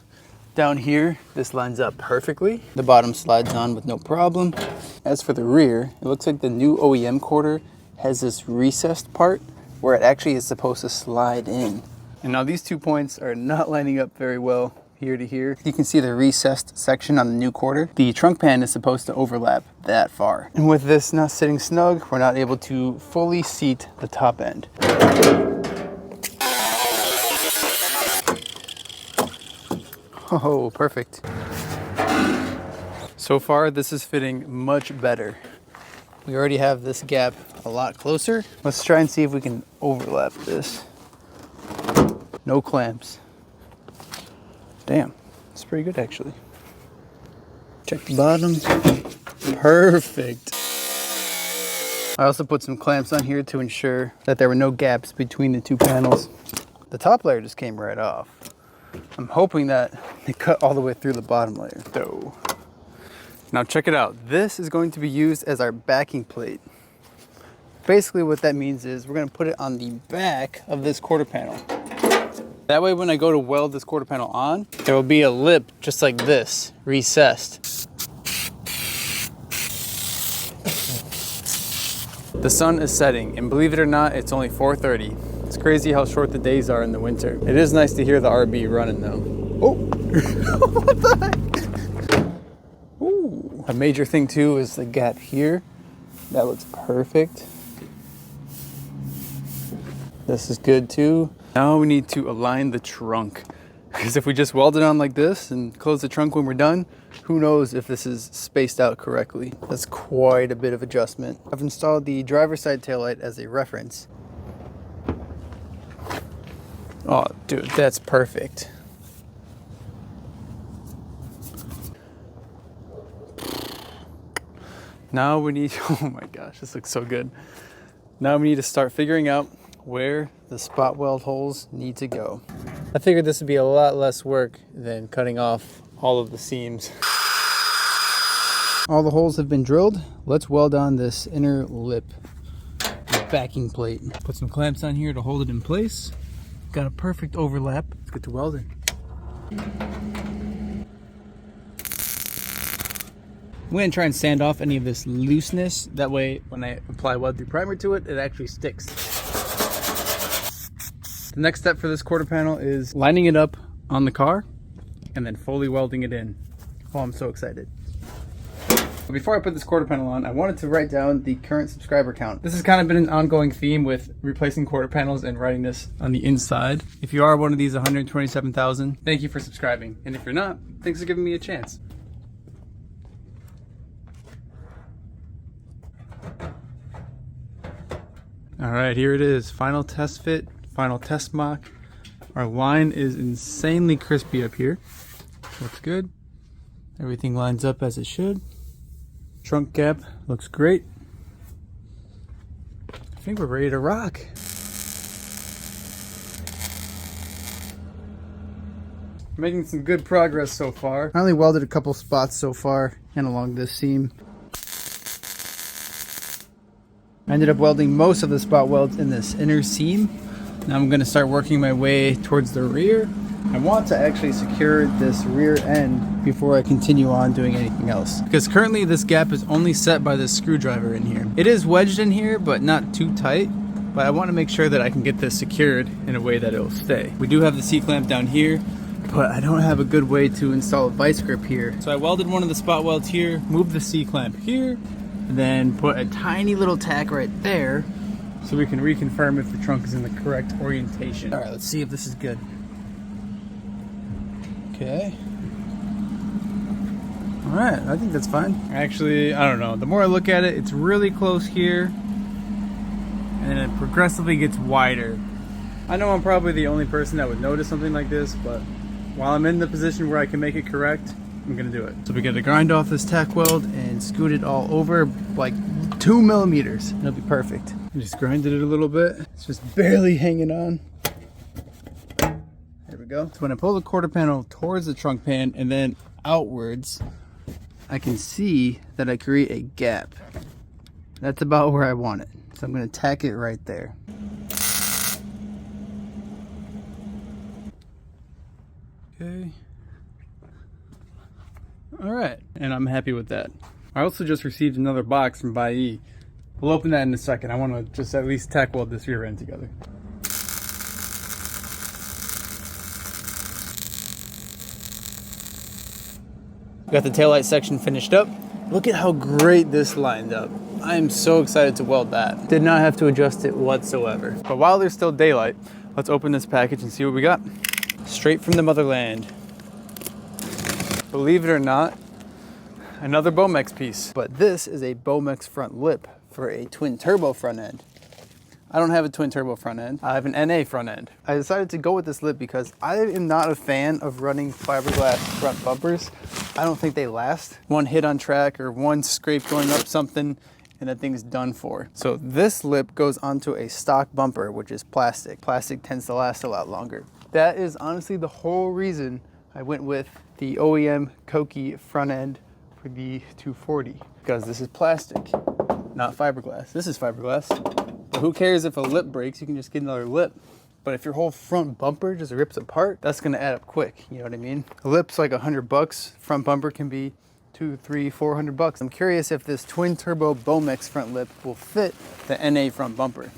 Down here, this lines up perfectly. The bottom slides on with no problem. As for the rear, it looks like the new OEM quarter has this recessed part where it actually is supposed to slide in. And now these 2 points are not lining up very well. here to here. You can see the recessed section on the new quarter. The trunk pan is supposed to overlap that far. And with this not sitting snug, we're not able to fully seat the top end. Oh, perfect. So far, this is fitting much better. We already have this gap a lot closer. Let's try and see if we can overlap this. No clamps. Damn, it's pretty good actually. Check the bottom. Perfect. I also put some clamps on here to ensure that there were no gaps between the two panels. The top layer just came right off. I'm hoping that it cut all the way through the bottom layer though. Now check it out. This is going to be used as our backing plate. Basically what that means is we're going to put it on the back of this quarter panel. That way when I go to weld this quarter panel on, there will be a lip just like this, recessed. The sun is setting, and believe it or not, it's only 4:30. It's crazy how short the days are in the winter. It is nice to hear the RB running though. Oh, what the heck? Ooh. A major thing too is the gap here. That looks perfect. This is good too. Now we need to align the trunk. Because if we just weld it on like this and close the trunk when we're done, who knows if this is spaced out correctly. That's quite a bit of adjustment. I've installed the driver's side taillight as a reference. Oh, dude, that's perfect. Now we need, oh my gosh, this looks so good. Now we need to start figuring out where the spot weld holes need to go. I figured this would be a lot less work than cutting off all of the seams. All the holes have been drilled. Let's weld on this inner lip, the backing plate. Put some clamps on here to hold it in place. Got a perfect overlap. Let's get to welding. I'm going to try and sand off any of this looseness. That way, when I apply weld through primer to it, it actually sticks. The next step for this quarter panel is lining it up on the car and then fully welding it in. Oh, I'm so excited. Before I put this quarter panel on, I wanted to write down the current subscriber count. This has kind of been an ongoing theme with replacing quarter panels and writing this on the inside. If you are one of these 127,000, thank you for subscribing. And if you're not, thanks for giving me a chance. All right, here it is. Final test fit, final test mock. Our line is insanely crispy up here. Looks good. Everything lines up as it should. Trunk gap looks great. I think we're ready to rock. Making some good progress so far. I only welded a couple spots so far and along this seam. I ended up welding most of the spot welds in this inner seam. Now I'm going to start working my way towards the rear. I want to actually secure this rear end before I continue on doing anything else. Because currently this gap is only set by this screwdriver in here. It is wedged in here, but not too tight. But I want to make sure that I can get this secured in a way that it will stay. We do have the C-clamp down here, but I don't have a good way to install a vice grip here. So I welded one of the spot welds here, moved the C-clamp here, and then put a tiny little tack right there so we can reconfirm if the trunk is in the correct orientation. All right, let's see if this is good. Okay. All right, I think that's fine. Actually, I don't know. The more I look at it, it's really close here, and then it progressively gets wider. I know I'm probably the only person that would notice something like this, but while I'm in the position where I can make it correct, I'm gonna do it. So we gotta grind off this tack weld and scoot it all over like 2 millimeters. It'll be perfect. I just grinded it a little bit. It's just barely hanging on. There we go. So when I pull the quarter panel towards the trunk pan and then outwards, I can see that I create a gap. That's about where I want it. So I'm gonna tack it right there. Okay. All right, and I'm happy with that. I also just received another box from Bai. We'll open that in a second. I want to just at least tack weld this rear end together. Got the taillight section finished up. Look at how great this lined up. I am so excited to weld that. Did not have to adjust it whatsoever. But while there's still daylight, let's open this package and see what we got. Straight from the motherland. Believe it or not, another Bomex piece. But this is a Bomex front lip for a twin turbo front end. I don't have a twin turbo front end. I have an NA front end. I decided to go with this lip because I am not a fan of running fiberglass front bumpers. I don't think they last. One hit on track or one scrape going up something and that thing's done for. So this lip goes onto a stock bumper, which is plastic. Plastic tends to last a lot longer. That is honestly the whole reason I went with the OEM Koki front end for the 240, because this is plastic, not fiberglass. This is fiberglass. But who cares if a lip breaks? You can just get another lip. But if your whole front bumper just rips apart, that's gonna add up quick. You know what I mean? A lip's like $100. Front bumper can be $200, $300, $400. I'm curious if this twin turbo Bomex front lip will fit the NA front bumper.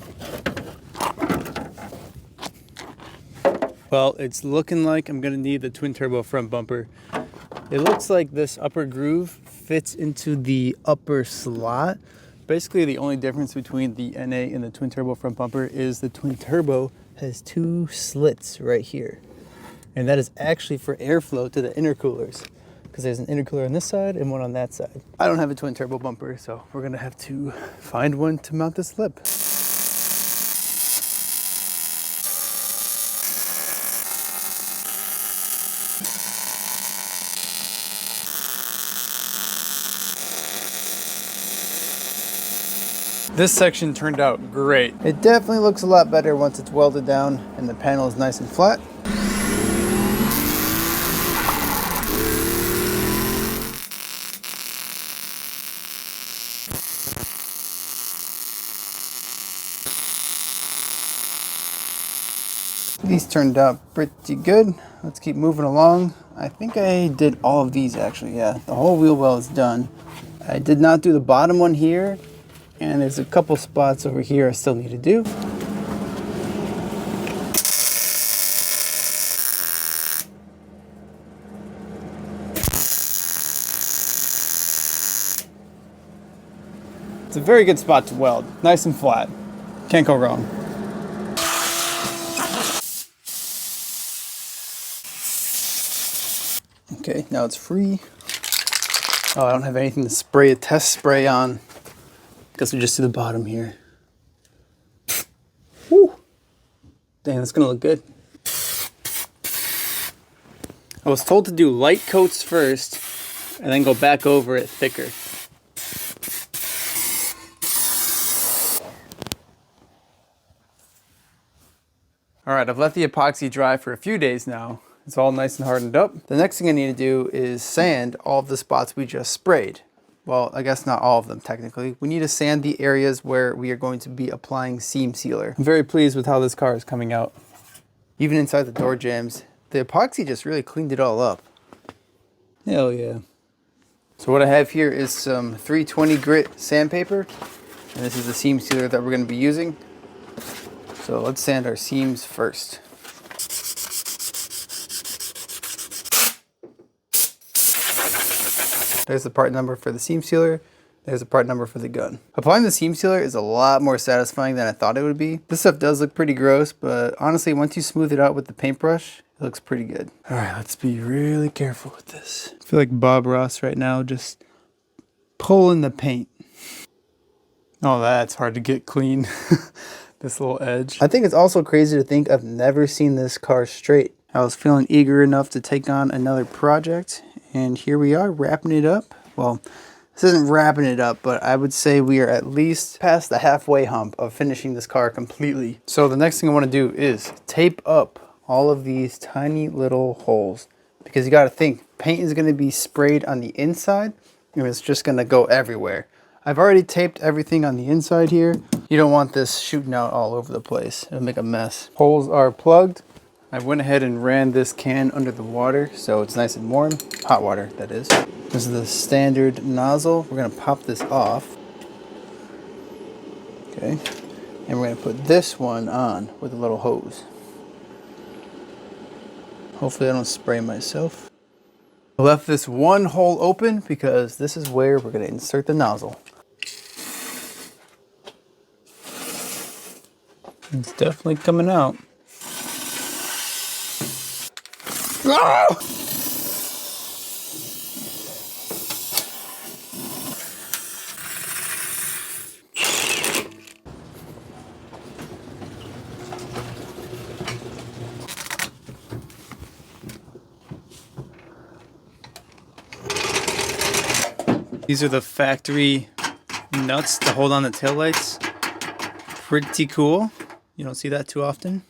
Well, it's looking like I'm gonna need the twin turbo front bumper. It looks like this upper groove fits into the upper slot. Basically, the only difference between the NA and the twin turbo front bumper is the twin turbo has 2 slits right here. And that is actually for airflow to the intercoolers, because there's an intercooler on this side and one on that side. I don't have a twin turbo bumper, so we're gonna have to find one to mount this lip. This section turned out great. It definitely looks a lot better once it's welded down and the panel is nice and flat. These turned out pretty good. Let's keep moving along. I think I did all of these actually, yeah. The whole wheel well is done. I did not do the bottom one here. And there's a couple spots over here I still need to do. It's a very good spot to weld. Nice and flat. Can't go wrong. Okay, now it's free. Oh, I don't have anything to spray a test spray on. Guess we just do the bottom here. Woo! Dang, that's gonna look good. I was told to do light coats first and then go back over it thicker. All right, I've let the epoxy dry for a few days now. It's all nice and hardened up. The next thing I need to do is sand all of the spots we just sprayed. Well, I guess not all of them technically. We need to sand the areas where we are going to be applying seam sealer. I'm very pleased with how this car is coming out. Even inside the door jambs, the epoxy just really cleaned it all up. Hell yeah. So what I have here is some 320 grit sandpaper, and this is the seam sealer that we're going to be using. So let's sand our seams first. There's the part number for the seam sealer. There's the part number for the gun. Applying the seam sealer is a lot more satisfying than I thought it would be. This stuff does look pretty gross, but honestly, once you smooth it out with the paintbrush, it looks pretty good. All right, let's be really careful with this. I feel like Bob Ross right now, just pulling the paint. Oh, that's hard to get clean. This little edge. I think it's also crazy to think I've never seen this car straight. I was feeling eager enough to take on another project, and here we are wrapping it up. Well, this isn't wrapping it up, but I would say we are at least past the halfway hump of finishing this car completely. So the next thing I want to do is tape up all of these tiny little holes, because you got to think paint is going to be sprayed on the inside and it's just going to go everywhere. I've already taped everything on the inside here. You don't want this shooting out all over the place. It'll make a mess. Holes are plugged. I went ahead and ran this can under the water so it's nice and warm. Hot water, that is. This is the standard nozzle. We're gonna pop this off. Okay. And we're gonna put this one on with a little hose. Hopefully I don't spray myself. I left this one hole open because this is where we're gonna insert the nozzle. It's definitely coming out. Ah! These are the factory nuts to hold on the taillights. Pretty cool. You don't see that too often.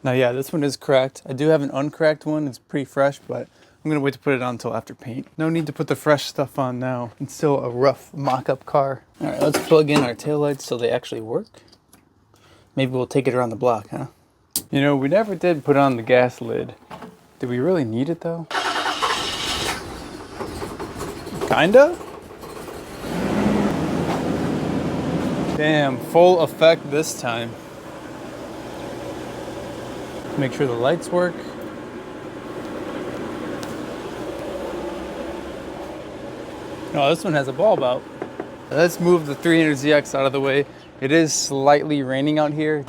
Now, yeah, this one is cracked. I do have an uncracked one. It's pretty fresh, but I'm gonna wait to put it on until after paint. No need to put the fresh stuff on now. It's still a rough mock-up car. All right, let's plug in our taillights so they actually work. Maybe we'll take it around the block, huh? You know, we never did put on the gas lid. Did we really need it though? Kinda? Damn, full effect this time. Make sure the lights work. Oh, this one has a bulb out. Let's move the 300ZX out of the way. It is slightly raining out here.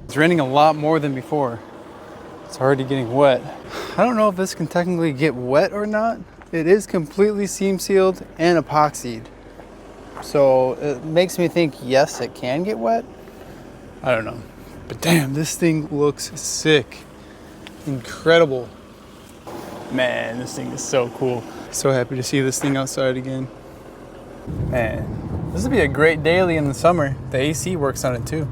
It's raining a lot more than before. It's already getting wet. I don't know if this can technically get wet or not. It is completely seam sealed and epoxied. So it makes me think, yes, it can get wet. I don't know. But damn, this thing looks sick. Incredible. Man, this thing is so cool. So happy to see this thing outside again. Man, this would be a great daily in the summer. The AC works on it too.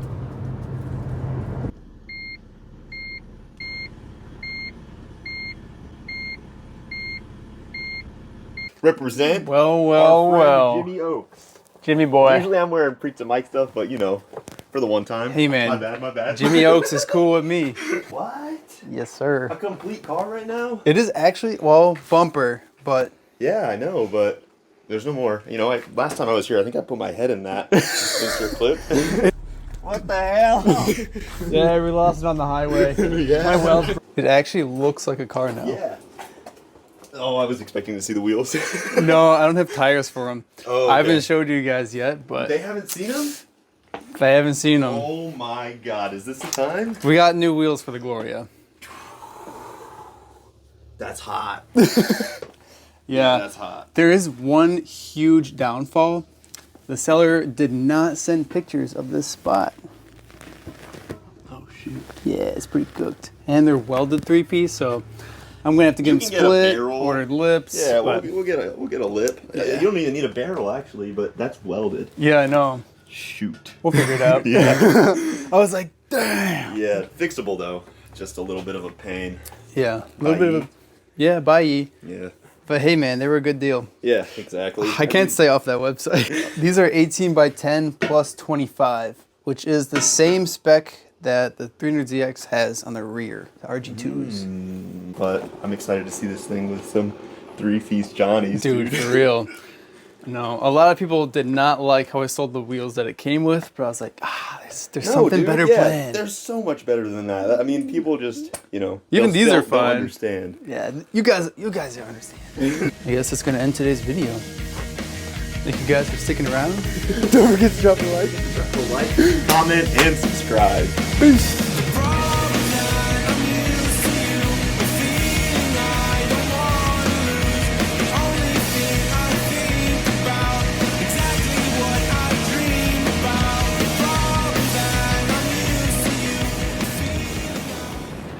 Represent. Well, our friend well. Jimmy Oaks. Jimmy boy. Usually I'm wearing PrizzaMike stuff, but you know, for the one time. Hey man. My bad. Jimmy Oaks is cool with me. What? Yes, sir. A complete car right now? It is actually, well, bumper, but... Yeah, I know, but there's no more. You know, last time I was here, I think I put my head in that insert clip. What the hell? Yeah, we lost it on the highway. Yeah. My welds. It actually looks like a car now. Yeah. Oh, I was expecting to see the wheels. No, I don't have tires for them. Oh, I okay. haven't showed you guys yet, but... They haven't seen them? They haven't seen them. Oh my god, is this the time? We got new wheels for the Gloria. That's hot. Yeah, that's hot. There is one huge downfall. The seller did not send pictures of this spot. Oh shoot. Yeah, it's pretty cooked. And they're welded 3-piece, so I'm gonna have to get them can get a split, barrel. ordered lips. Yeah, but- we'll get a lip. Yeah. You don't even need a barrel actually, but that's welded. Yeah, I know. Shoot. We'll figure it out. Yeah. I was like, damn. Yeah, fixable though. Just a little bit of a pain. Yeah, a little bit of a... Yeah, bye. Yeah. But hey, man, they were a good deal. Yeah, exactly. I can't stay off that website. These are 18 by 10 plus 25, which is the same spec that the 300ZX has on the rear, the RG2s. But I'm excited to see this thing with some 3-piece Johnnies. Dude, for real. No, a lot of people did not like how I sold the wheels that it came with, but I was like, there's something better planned. There's so much better than that. I mean, people just, you know, even these are they'll fine. Understand. Yeah, you guys don't understand. I guess that's gonna end today's video. Thank you guys for sticking around. Don't forget to drop a like, Comment, and subscribe. Peace.